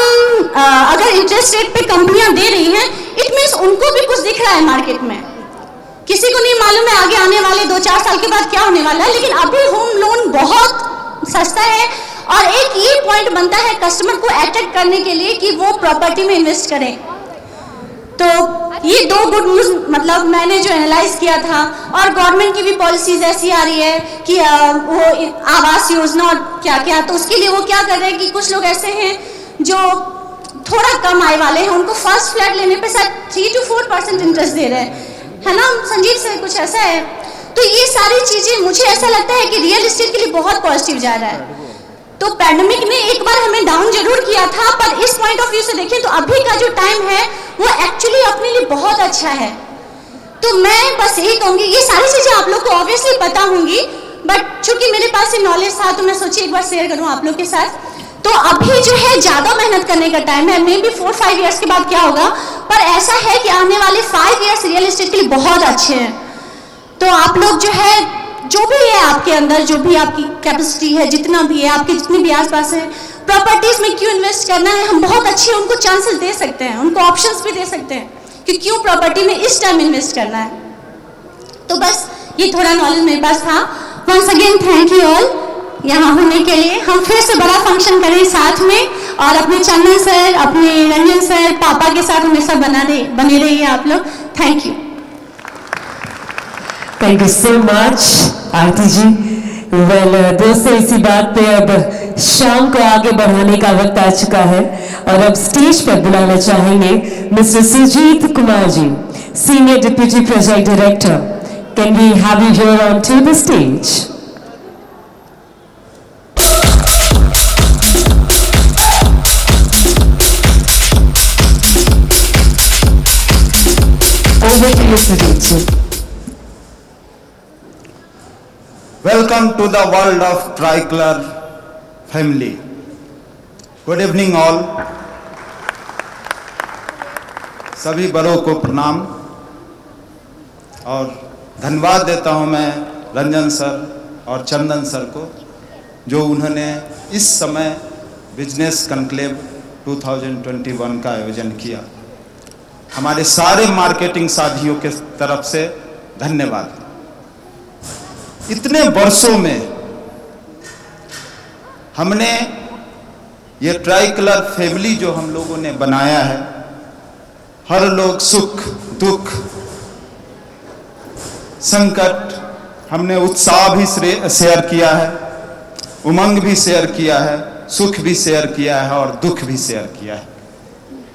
E: अगर इंटरेस्ट रेट पे कंपनियां दे रही हैं, इट मीन्स उनको भी कुछ दिख रहा है मार्केट में। किसी को नहीं मालूम है आगे आने वाले 2-4 साल के बाद क्या होने वाला है, लेकिन अभी होम लोन बहुत सस्ता है। और एक ये पॉइंट बनता है कस्टमर को अट्रैक्ट करने के लिए कि वो प्रॉपर्टी में इन्वेस्ट करें। तो ये 2 गुड न्यूज़ मतलब मैंने जो एनालाइज किया था। और गवर्नमेंट की भी पॉलिसीज ऐसी आ रही है कि वो आवास योजना और क्या क्या, तो उसके लिए वो क्या कर रहे हैं कि कुछ लोग ऐसे हैं जो थोड़ा कम आय वाले हैं, उनको फर्स्ट फ्लैट लेने पे शायद 3 to 4% इंटरेस्ट दे रहे हैं, है ना संजीव सर? कुछ ऐसा है। तो ये सारी चीज़ें मुझे ऐसा लगता है कि रियल एस्टेट के लिए बहुत पॉजिटिव जा रहा है। तो पैंडेमिक ने एक बार हमें डाउन जरूर किया था, पर इस पॉइंट ऑफ व्यू से देखें तो अभी का जो टाइम है वो एक्चुअली अपने लिए बहुत अच्छा है। तो मैं बस यही कहूँगी, ये सारी चीज़ें आप लोग को ऑब्वियसली पता होंगी, बट चूंकि मेरे पास ये नॉलेज था तो मैं सोची एक बार शेयर करूँ आप लोग के साथ। तो अभी जो है ज़्यादा मेहनत करने का टाइम है। मे बी 4-5 इयर्स के बाद क्या होगा, पर ऐसा है कि आने वाले 5 इयर्स रियल एस्टेट के लिए बहुत अच्छे हैं। तो आप लोग जो है, जो भी है आपके अंदर, जो भी आपकी कैपेसिटी है, जितना भी है, आपके जितने भी आसपास है, प्रॉपर्टीज में क्यों इन्वेस्ट करना है, हम बहुत अच्छे उनको चांसेस दे सकते हैं, उनको ऑप्शंस भी दे सकते हैं कि क्यों प्रॉपर्टी में इस टाइम इन्वेस्ट करना है। तो बस ये थोड़ा नॉलेज मेरे पास था। Once again thank you all यहाँ होने के लिए। हम फिर से बड़ा फंक्शन करें साथ में, और अपने चंदन सर, अपने रंजन सर, पापा के साथ हमेशा बने रहिए आप लोग। Thank you.
A: Thank you so much Aarti ji. Well दोस्तों, इसी बात पे अब शाम को आगे बढ़ाने का वक्त आ चुका है और अब स्टेज पर बुलाना चाहेंगे mister Sujeet Kumar ji, senior deputy project director. Can we have you here on to the stage? Over to you, Sujeet ji.
F: Welcome to the world of Tricolor family. Good evening all. सभी बड़ों को प्रणाम और धन्यवाद देता हूं मैं रंजन सर और चंदन सर को, जो उन्होंने इस समय बिजनेस कॉन्क्लेव 2021 का आयोजन किया। हमारे सारे मार्केटिंग साथियों के तरफ से धन्यवाद। इतने वर्षों में हमने ये ट्राइकलर फैमिली जो हम लोगों ने बनाया है, हर लोग सुख दुख संकट, हमने उत्साह भी शेयर किया है, उमंग भी शेयर किया है, सुख भी शेयर किया है और दुख भी शेयर किया है।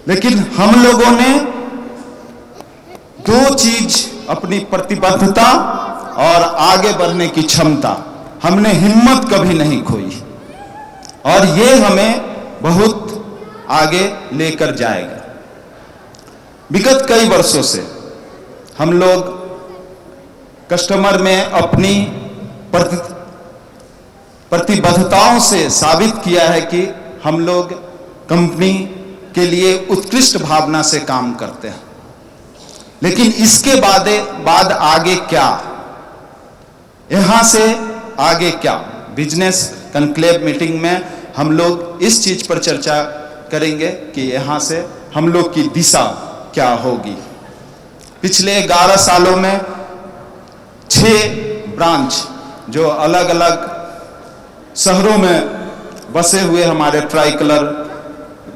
F: लेकिन हम लोगों ने दो चीज, अपनी प्रतिबद्धता और आगे बढ़ने की क्षमता, हमने हिम्मत कभी नहीं खोई और ये हमें बहुत आगे लेकर जाएगा। विगत कई वर्षों से हम लोग कस्टमर में अपनी प्रतिबद्धताओं से साबित किया है कि हम लोग कंपनी के लिए उत्कृष्ट भावना से काम करते हैं। लेकिन इसके बाद आगे क्या, यहां से आगे क्या? बिजनेस कॉन्क्लेव मीटिंग में हम लोग इस चीज पर चर्चा करेंगे कि यहां से हम लोग की दिशा क्या होगी। पिछले 11 सालों में 6 ब्रांच जो अलग अलग शहरों में बसे हुए हमारे ट्राइकलर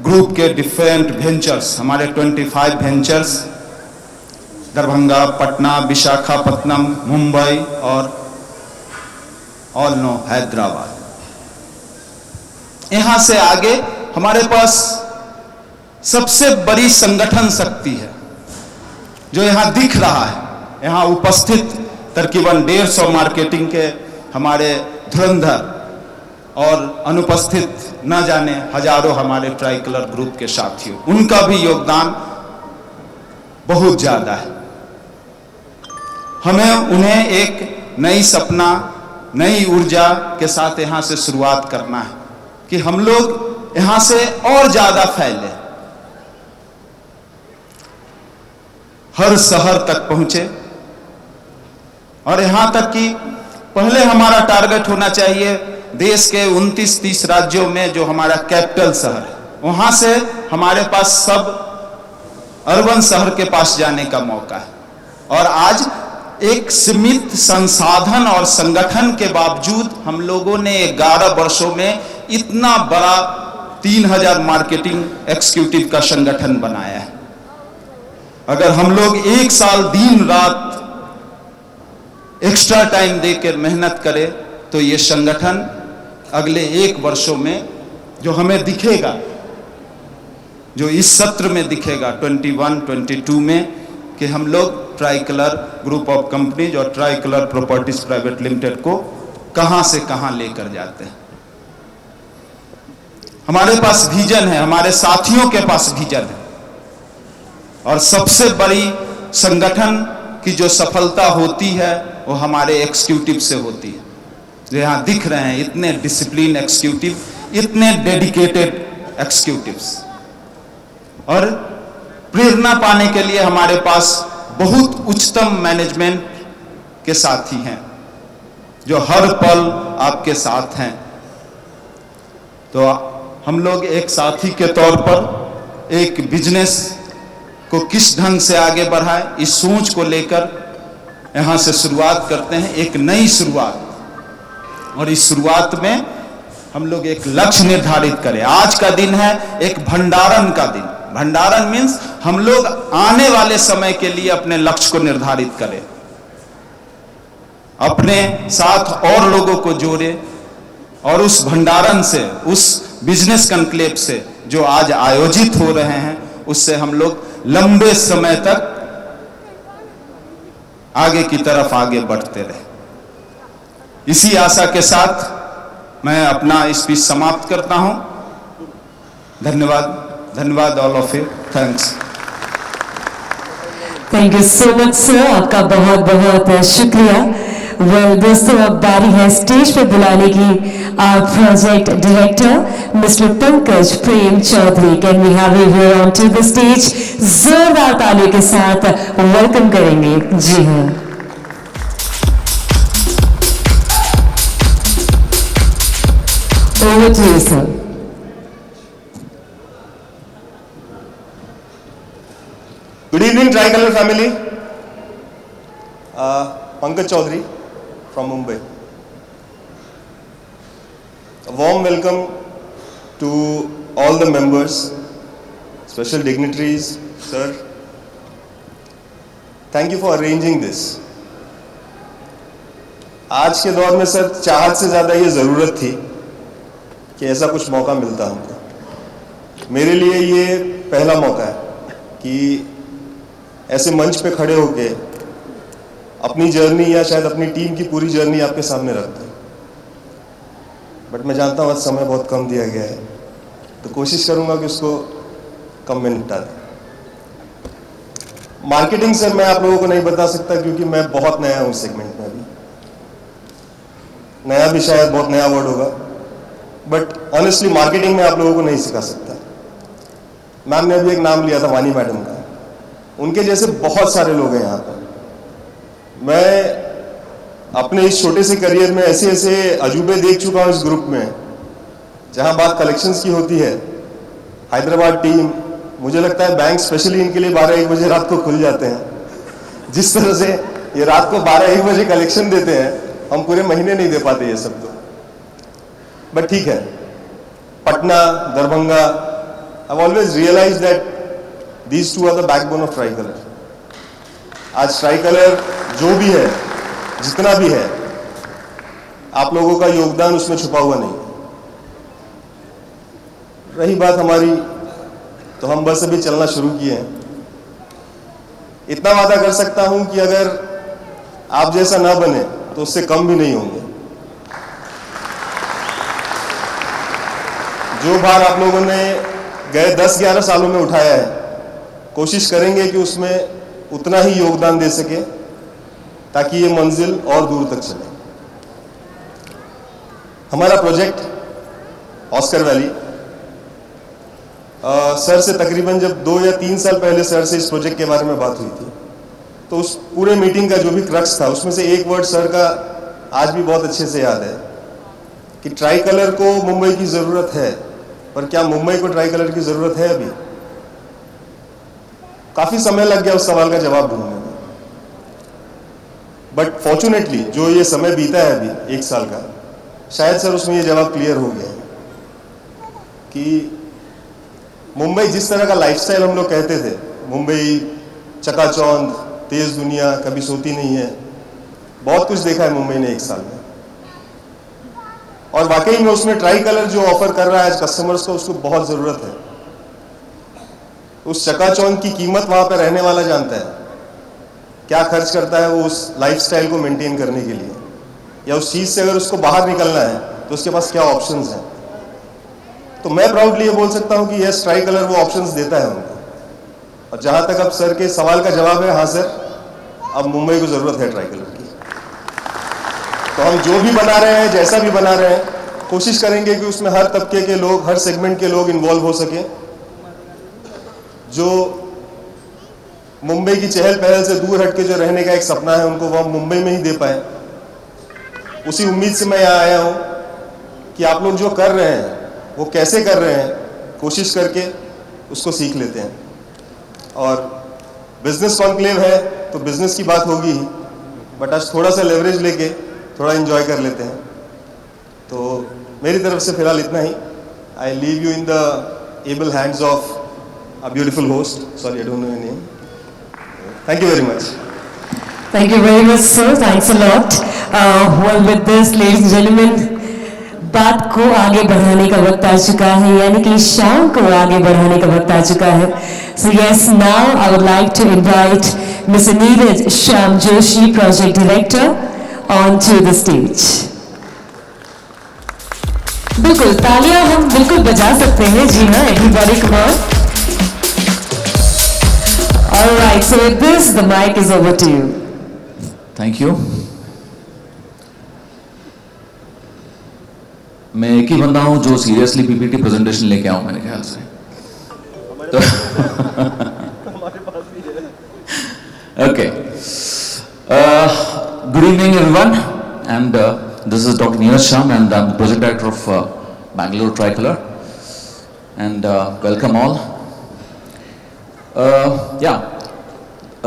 F: ग्रुप के डिफरेंट वेंचर्स, हमारे 25 वेंचर्स दरभंगा, पटना, विशाखापत्तनम, मुंबई और ऑल नो हैदराबाद। यहां से आगे हमारे पास सबसे बड़ी संगठन शक्ति है जो यहां दिख रहा है। यहां उपस्थित तकरीबन 150 मार्केटिंग के हमारे धुरंधर और अनुपस्थित न जाने हजारों हमारे ट्राइकलर ग्रुप के साथियों, उनका भी योगदान बहुत ज्यादा है। हमें उन्हें एक नई सपना, नई ऊर्जा के साथ यहां से शुरुआत करना है कि हम लोग यहां से और ज्यादा फैले, हर शहर तक पहुंचे और यहां तक कि पहले हमारा टारगेट होना चाहिए देश के 29-30 राज्यों में जो हमारा कैपिटल शहर है, वहां से हमारे पास सब अर्बन शहर के पास जाने का मौका है। और आज एक सीमित संसाधन और संगठन के बावजूद हम लोगों ने 11 वर्षों में इतना बड़ा 3000 मार्केटिंग एग्जीक्यूटिव का संगठन बनाया है। अगर हम लोग एक साल दिन रात एक्स्ट्रा टाइम देकर मेहनत करें तो ये संगठन अगले 1 वर्षों में जो हमें दिखेगा, जो इस सत्र में दिखेगा 21-22 में, कि हम लोग ट्राइकलर ग्रुप ऑफ कंपनीज और ट्राइकलर प्रॉपर्टीज प्राइवेट लिमिटेड को कहां से कहां लेकर जाते हैं। हमारे पास विजन है, हमारे साथियों के पास विजन है और सबसे बड़ी संगठन की जो सफलता होती है वो हमारे एग्जीक्यूटिव से होती है। जो यहां दिख रहे हैं इतने डिसिप्लिन एग्जीक्यूटिव, इतने डेडिकेटेड एग्जीक्यूटिव्स, और प्रेरणा पाने के लिए हमारे पास बहुत उच्चतम मैनेजमेंट के साथी हैं जो हर पल आपके साथ हैं। तो हम लोग एक साथी के तौर पर एक बिजनेस को किस ढंग से आगे बढ़ाएं, इस सोच को लेकर यहां से शुरुआत करते हैं, एक नई शुरुआत। और इस शुरुआत में हम लोग एक लक्ष्य निर्धारित करें। आज का दिन है एक भंडारण का दिन। भंडारण मीन्स हम लोग आने वाले समय के लिए अपने लक्ष्य को निर्धारित करें, अपने साथ और लोगों को जोड़े, और उस भंडारण से, उस बिजनेस कॉन्क्लेव से जो आज आयोजित हो रहे हैं, उससे हम लोग लंबे समय तक आगे की तरफ आगे बढ़ते रहे। इसी आशा के साथ मैं अपना स्पीच समाप्त करता हूं। धन्यवाद, धन्यवाद all of you, thanks.
A: Thank you so much sir, आपका बहुत बहुत शुक्रिया। वेल दोस्तों, अब बारी है स्टेज पर बुलाने की project director mister Pankaj Prem Chaudhary. Can we have you here on to the stage? जोरदार तालियों के साथ वेलकम करेंगे। जी हाँ, over to you sir.
G: Good evening, Tricolor family. Pankaj Chaudhary from Mumbai. A warm welcome to all the members, special dignitaries, sir. Thank you for arranging this. आज के दौर में सर चाहत से ज़्यादा ये ज़रूरत थी कि ऐसा कुछ मौका मिलता हमको। मेरे लिए ये पहला मौका है कि ऐसे मंच पे खड़े होके अपनी जर्नी या शायद अपनी टीम की पूरी जर्नी आपके सामने रखते हैं। बट मैं जानता हूँ आज समय बहुत कम दिया गया है, तो कोशिश करूँगा कि उसको कम में निपटा दें। मार्केटिंग सर मैं आप लोगों को नहीं बता सकता क्योंकि मैं बहुत नया हूँ सेगमेंट में। अभी नया भी शायद बहुत नया वर्ड होगा, बट ऑनेस्टली मार्केटिंग में आप लोगों को नहीं सिखा सकता। मैम ने अभी एक नाम लिया था, वानी मैडम का। उनके जैसे बहुत सारे लोग हैं यहाँ पर। मैं अपने इस छोटे से करियर में ऐसे ऐसे अजूबे देख चुका हूँ इस ग्रुप में, जहाँ बात कलेक्शंस की होती है। हैदराबाद टीम, मुझे लगता है बैंक स्पेशली इनके लिए 12-1 बजे रात को खुल जाते हैं। जिस तरह से ये रात को 12-1 बजे कलेक्शन देते हैं, हम पूरे महीने नहीं दे पाते ये सब। तो बट ठीक है, Patna, Darbhanga, I always realise that These two are the backbone of Tricolor. आज Tricolor जो भी है, जितना भी है, आप लोगों का योगदान उसमें छुपा हुआ नहीं। रही बात हमारी, तो हम बस अभी चलना शुरू किए हैं। इतना वादा कर सकता हूं कि अगर आप जैसा ना बने तो उससे कम भी नहीं होंगे। जो भार आप लोगों ने गए 10-11 सालों में उठाया है, कोशिश करेंगे कि उसमें उतना ही योगदान दे सके ताकि ये मंजिल और दूर तक चले। हमारा प्रोजेक्ट ऑस्कर वैली, सर से तकरीबन जब 2 या 3 साल पहले सर से इस प्रोजेक्ट के बारे में बात हुई थी, तो उस पूरे मीटिंग का जो भी क्रक्स था, उसमें से एक वर्ड सर का आज भी बहुत अच्छे से याद है कि ट्राइकलर को मुंबई की ज़रूरत है, पर क्या मुंबई को ट्राइकलर की ज़रूरत है? अभी काफ़ी समय लग गया उस सवाल का जवाब ढूंढने में। बट फॉर्चुनेटली जो ये समय बीता है अभी 1 साल का, शायद सर उसमें ये जवाब क्लियर हो गया कि मुंबई जिस तरह का लाइफस्टाइल हम लोग कहते थे, मुंबई चकाचौंध, तेज दुनिया, कभी सोती नहीं है, बहुत कुछ देखा है मुंबई ने 1 साल में। और वाकई में उसमें ट्राइकलर जो ऑफर कर रहा है आज कस्टमर्स को, उसको बहुत ज़रूरत है। उस चकाचौंध की कीमत वहाँ पे रहने वाला जानता है, क्या खर्च करता है वो उस लाइफस्टाइल को मेंटेन करने के लिए, या उस चीज़ से अगर उसको बाहर निकलना है तो उसके पास क्या ऑप्शंस हैं। तो मैं प्राउडली ये बोल सकता हूँ कि यस, ट्राइकलर वो ऑप्शंस देता है उनको। और जहाँ तक अब सर के सवाल का जवाब है, हाँ सर, अब मुंबई को ज़रूरत है ट्राइकलर की। तो हम जो भी बना रहे हैं, जैसा भी बना रहे हैं, कोशिश करेंगे कि उसमें हर तबके के लोग, हर सेगमेंट के लोग इन्वॉल्व हो सकें। जो मुंबई की चहल पहल से दूर हटके जो रहने का एक सपना है, उनको वो हम मुंबई में ही दे पाए। उसी उम्मीद से मैं यहाँ आया हूँ कि आप लोग जो कर रहे हैं वो कैसे कर रहे हैं, कोशिश करके उसको सीख लेते हैं। और बिजनेस कॉन्क्लेव है तो बिजनेस की बात होगी ही, बट आज थोड़ा सा लेवरेज लेके थोड़ा एंजॉय कर लेते हैं। तो मेरी तरफ से फिलहाल इतना ही। I leave you in the able hands of a beautiful host. Sorry, I don't know your name. Thank you very much.
A: Thank you very much, sir. Thanks a lot. Well, with this, ladies and gentlemen, बात को आगे बढ़ाने का वक्त आ चुका है, यानी कि शाम को आगे बढ़ाने का वक्त आ चुका है। So yes, now I would like to invite Mr. Neeraj Shyam Joshi, Project Director, onto the stage. बिल्कुल, तालियां हम बिल्कुल बजा सकते हैं, जी हाँ, everybody come on. All right, so with this, the mic is over to you.
B: Thank you. मैं एक ही बंदा हूं जो सीरियसली पीपीटी प्रेजेंटेशन लेके आऊं, मेरे ख्याल से। तो okay, good evening everyone, and this is doctor Neeraj Shyam and I M project director of Bangalore tricolour, and welcome all.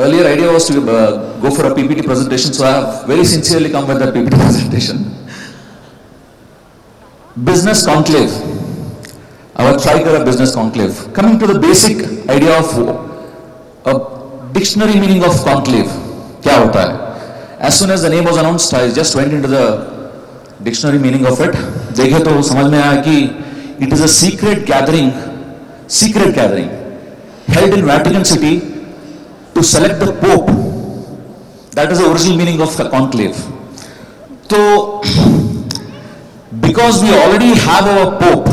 B: Earlier idea was to go for a PPT presentation, so I have very sincerely come with that PPT presentation. Business conclave. Our Tricolor business conclave. Coming to the basic idea of a dictionary meaning of conclave. क्या होता है? As soon as the name was announced, I just went into the dictionary meaning of it. देखे तो समझ में आया कि it is a secret gathering held in Vatican City to select the Pope. That is the original meaning of the conclave. So, because we already have our Pope,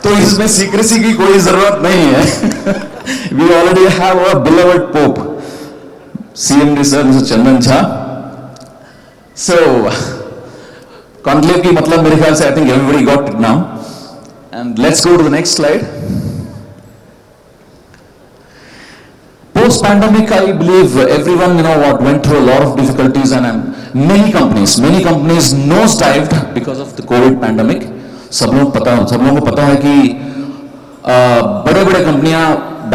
B: तो इसमें secrecy की कोई जरूरत नहीं है। We already have our beloved Pope, CMD sir, Mr. Chandan Jha. So, conclave की मतलब मेरे ख्याल से I think everybody got it now. And let's go to the next slide. Post-pandemic, I believe everyone, went through a lot of difficulties, and many companies nosedived because of the COVID pandemic. सब लोगों को पता है कि बड़े कंपनियां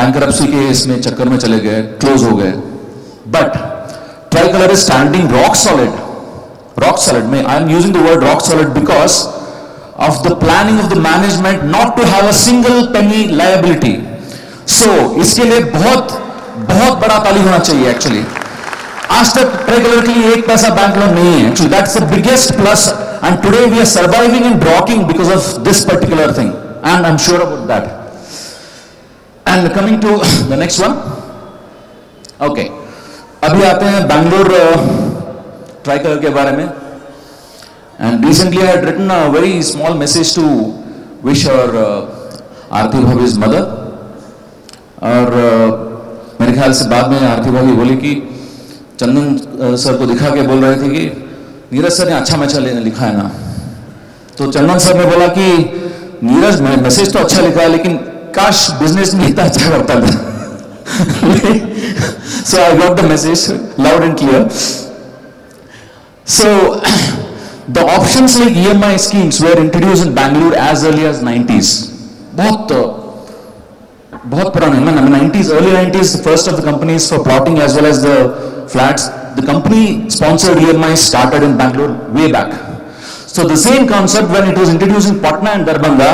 B: bankruptcy के इसमें चक्कर में चले गए, क्लोज हो गए. But Tricolor is standing rock solid. I am using the word rock solid because of the planning of the management not to have a single penny liability. So इसके लिए बहुत बड़ा ताली होना चाहिए actually. आज तक Tricolor के लिए एक पैसा बैंक लोन नहीं है actually. That's the biggest plus, and today we are surviving and rocking because of this particular thing, and I'm sure about that. And coming to the next one. Okay, अभी आते हैं Bangalore Tricolor के बारे में. And recently I had written a very small message to wish her Aarti भाभी's mother. और मेरे ख्याल से बाद में आरती भाभी बोली कि चंदन सर को दिखा के बोल रहे थे कि नीरज सर ने अच्छा मैसेज लिखा है ना. तो चंदन सर ने बोला कि नीरज मैसेज तो अच्छा लिखा है लेकिन काश बिजनेस में इतना अच्छा करता था. So I got the message loud and clear. So the options like EMI schemes were introduced in Bangalore as early as 90s. बहुत पुराने, 90s, early 90s, the first of the companies for plotting as well as the flats. The company sponsored EMI started in Bangalore way back. So the same concept, when it was introduced in Patna and Darbhanga,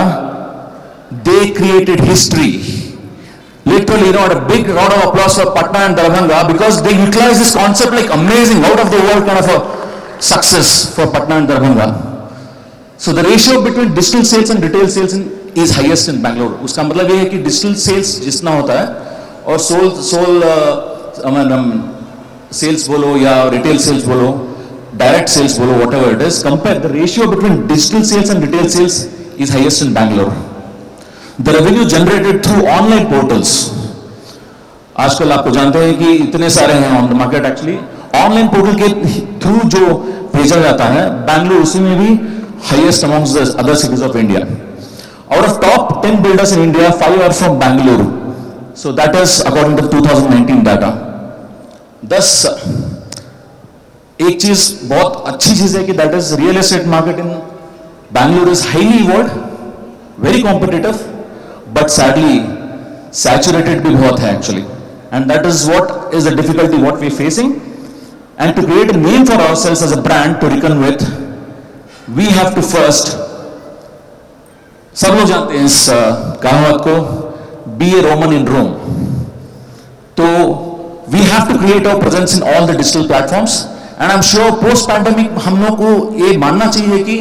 B: they created history. Literally, a big round of applause for Patna and Darbhanga because they utilized this concept like amazing, out of the world kind of a success for Patna and Darbhanga. So the ratio between digital sales and retail sales is highest in Bangalore. उसका मतलब ये है कि digital sales जितना होता है और sales बोलो या retail sales बोलो, direct sales बोलो, whatever it is, compare the ratio between digital sales and retail sales is highest in Bangalore. The revenue generated through online portals. आजकल आपको जानते हैं कि इतने सारे हैं on the market actually. Online portal के थ्रू जो भेजा जाता है, बैंगलोर उसी में भी highest amongst the other cities of India. Out of top 10 builders in India, 5 are from Bangalore. So that is according to 2019 data. Thus, एक चीज बहुत अच्छी चीज है कि that is real estate market in Bangalore is highly evolved, very competitive, but sadly saturated भी बहुत है actually. And that is what is the difficulty what we are facing. And to create a name for ourselves as a brand to reckon with, we have to first, सब लोग जानते हैं इस कहावत को, B A Roman in Rome. तो we have to create our presence in all the digital platforms. And I am sure post pandemic हम लोग को ये मानना चाहिए कि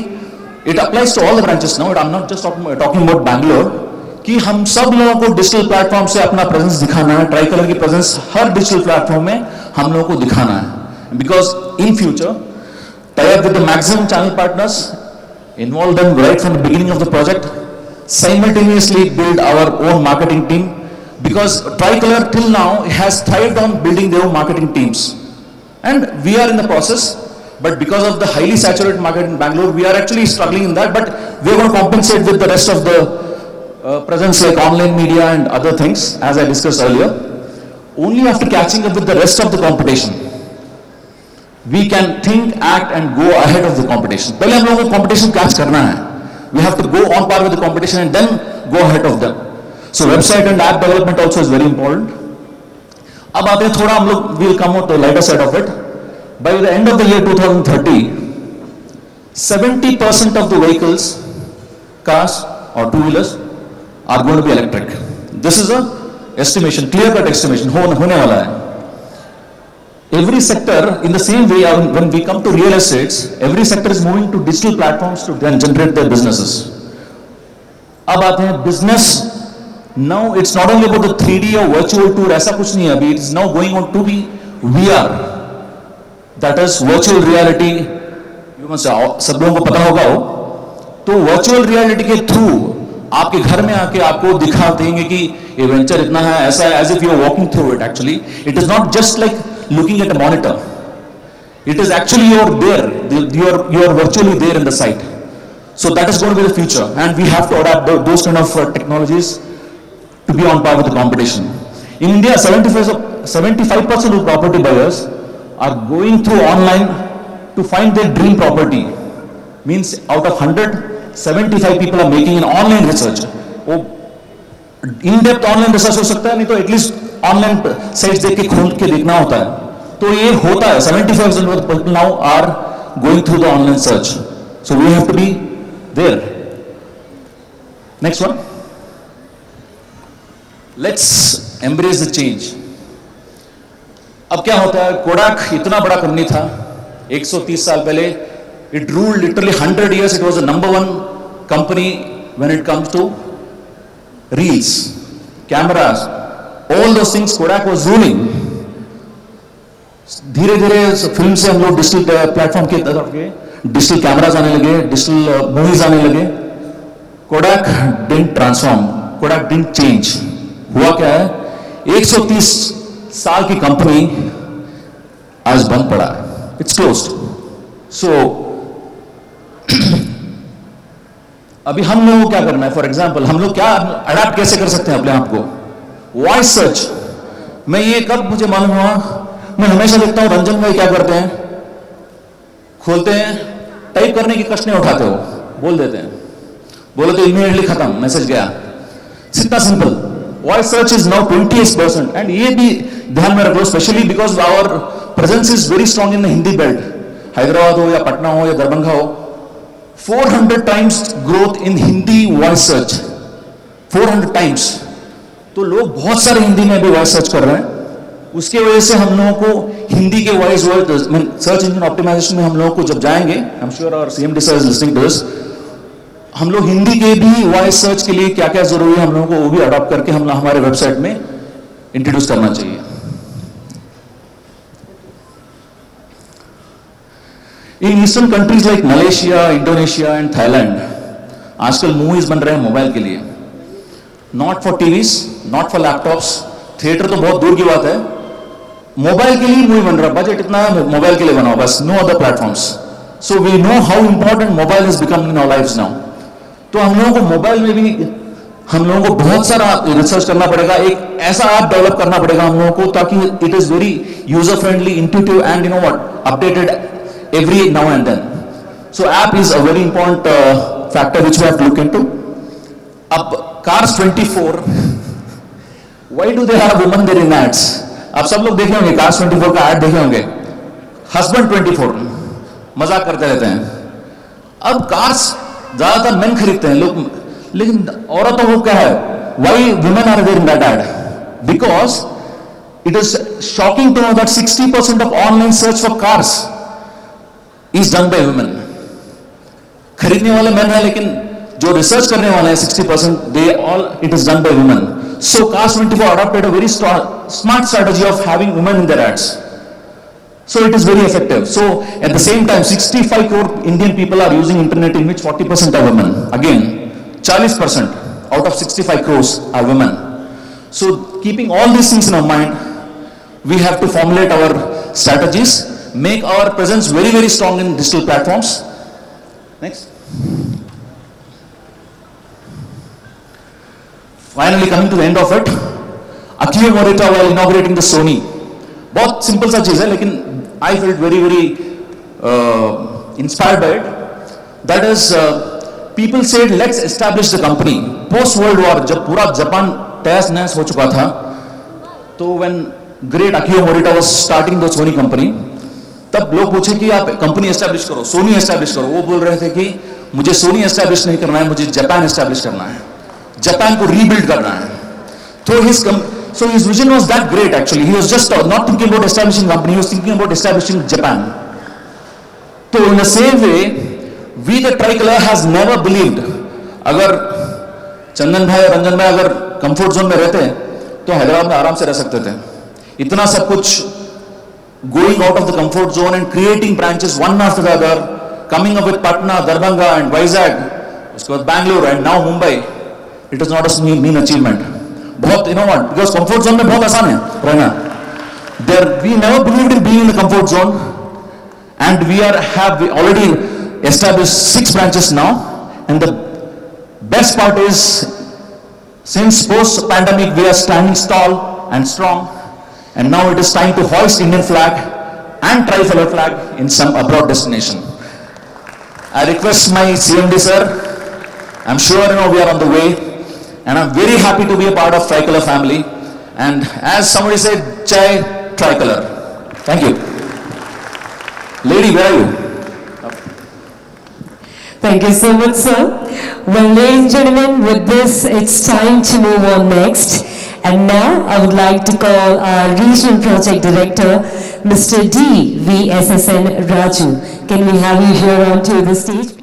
B: it applies to all the branches now. I am not just talking about Bangalore, कि हम सब लोगों को डिजिटल प्लेटफॉर्म से अपना प्रेजेंस दिखाना है. ट्राई कलर की प्रेजेंस हर डिजिटल प्लेटफॉर्म में हम लोगों को दिखाना है. Because in future tie up with the maximum channel partners, involve them right from the beginning of the project, simultaneously build our own marketing team, because Tricolor till now has thrived on building their own marketing teams, and we are in the process, but because of the highly saturated market in Bangalore, we are actually struggling in that, but we are going to compensate with the rest of the presence like online media and other things, as I discussed earlier. Only after catching up with the rest of the competition, we can think, act and go ahead of the competition. पहले हम लोगों को competition catch करना है. We have to go on par with the competition and then go ahead of them. So website and app development also is very important. अब आते हैं थोड़ा हम लोग we'll come out the lighter side of it. By the end of the year 2030, 70% of the vehicles, cars or two-wheelers are going to be electric. This is a estimation, clear-cut estimation होने वाला है. Every sector, in the same way, when we come to real estates, every sector is moving to digital platforms to then generate their businesses. अब आते हैं business. Now it's not only about the 3D or virtual tour, ऐसा कुछ नहीं है अभी. It is now going on to be VR. That is virtual reality. You must सब लोगों को पता होगा हो. तो virtual reality के through आपके घर में आके आपको दिखा देंगे कि ये वेंचर इतना है, ऐसा है, as if you are walking through it. Actually, it is not just like looking at a monitor. It is actually you're there. You're virtually there in the site. So that is going to be the future, and we have to adapt those kind of technologies to be on par with the competition. In India, 75% of property buyers are going through online to find their dream property. Means out of 100, 75 people are making an online research. वो in-depth online research हो सकता है, नहीं तो at least online sites देख के खोल के देखना होता है. तो ये होता है. 75% of people now are going through the online search. So we have to be there. Next one. Let's embrace the change. अब क्या होता है, कोडाक इतना बड़ा कंपनी था 130 साल पहले. It ruled literally 100 years. It was the number one company when it comes to reels, cameras, all those things. Kodak was ruling. धीरे धीरे फिल्म से हम लोग डिजिटल प्लेटफॉर्म की तरफ गए, डिजिटल कैमरास आने लगे, डिजिटल मूवीज आने लगे. कोडाक डिडंट ट्रांसफॉर्म, कोडाक डिडंट चेंज. हुआ क्या है, 130 साल की कंपनी आज बंद पड़ा है. It's closed. सो अभी हम लोगों को क्या करना है? फॉर एग्जाम्पल हम लोग क्या अडैप्ट कैसे कर सकते हैं अपने आप को? Voice search. मैं ये कब मुझे मालूम हुआ, मैं हमेशा देखता हूं रंजन भाई क्या करते हैं, खोलते हैं, टाइप करने की कष्ट नहीं उठाते हो, बोल देते हैं, बोले तो इमीडिएटली खत्म, मैसेज गया. इतना simple. Voice search is now 28%. And ये भी ध्यान में रख लो, specially because our presence is very strong in the Hindi belt. Hyderabad हो या पटना हो या दरभंगा हो, 400 times growth in Hindi voice search. 400 times. तो लोग बहुत सारे हिंदी में भी वॉइस सर्च कर रहे हैं. उसके वजह से हम लोगों को हिंदी के वॉइस सर्च इंजन ऑप्टिमाइजेशन में हम लोगों को जब जाएंगे, I am sure our CMD sir is listening to this, हम लोग हिंदी के भी वॉइस सर्च के लिए क्या क्या जरूरी है हम लोगों को वो भी अडॉप्ट करके हम हमारे वेबसाइट में इंट्रोड्यूस करना चाहिए. In eastern countries like Malaysia, Indonesia and Thailand आजकल मूवीज बन रहे हैं मोबाइल के लिए. Not for TVs, not for laptops, theatre तो बहुत दूर की बात है. मोबाइल के लिए मूवी बन रहा, बजट इतना है, मोबाइल के लिए बनाओ बस, no other platforms. So we know how important mobile is become in our lives now. तो हम लोगों को मोबाइल में भी हम लोगों को बहुत सारा रिसर्च करना पड़ेगा, एक ऐसा ऐप डेवलप करना पड़ेगा हम लोगों को ताकि it is very user friendly, intuitive and you know what updated every now and then. So app is a very important factor which we have to look into. अब cars 24, why do they have women there in ads? आप सब लोग देखे होंगे cars 24 का add देखे होंगे, husband 24, मजाक करते रहते हैं. अब कार्स ज्यादातर मेन खरीदते हैं लोग, लेकिन औरतों को क्या है, why women are there in that ad? Because it is shocking to know that 60% of online search for cars is done by women. खरीदने वाले मेन है, लेकिन जो रिसर्च करने वाले हैं 60%, they all it is done by women. So Cars 24 adopted a very smart strategy of having women in their ads. So it is very effective. So at the same time, 65 crore Indian people are using internet, in which 40% are women. Again, 40% out of 65 crores are women. So keeping all these things in our mind, we have to formulate our strategies, make our presence very, very strong in digital platforms. Next. Finally coming to the end of it, Akio Morita while inaugurating the Sony, बहुत simple सा चीज है, लेकिन I felt very, very inspired by it. That is, people said let's establish the company. Post World War, जब पूरा Japan तहस नहस हो चुका था, तो when great Akio Morita was starting the Sony company, तब लोग पूछे कि आप कंपनी एस्टैब्लिश करो, सोनी एस्टैब्लिश करो. वो बोल रहे थे कि मुझे सोनी एस्टैब्लिश नहीं करना है, मुझे जापान एस्टैब्लिश करना है, जापान को रीबिल्ड करना है. तो his vision was that great actually. He was just not thinking about establishing company, he was thinking about establishing Japan. So in the same way, we the Tricolor has never believed, अगर चंदन भाई और रंजन भाई अगर comfort zone में रहते तो हैदराबाद में आराम से रह सकते थे. इतना सब कुछ going out of the comfort zone and creating branches one after the other, coming up with Patna, Darbhanga and Vizag, उसके बाद Bangalore and now Mumbai. It is not a mean achievement. बहुत, you know what, because comfort zone में बहुत आसान है रहना. We never believed in being in the comfort zone, and we already established 6 branches now. And the best part is, since post pandemic we are standing tall and strong, and now it is time to hoist Indian flag and tricolor flag in some abroad destination. I request my CMD sir, I'm sure you know we are on the way. And I'm very happy to be a part of Tricolor family. And as somebody said, Jai Tricolor. Thank you. Lady, where are you?
A: Thank you so much, sir. Well, ladies and gentlemen, with this, it's time to move on next. And now, I would like to call our Regional Project Director, Mr. D. V. S. S. N. Raju. Can we have you here onto the stage?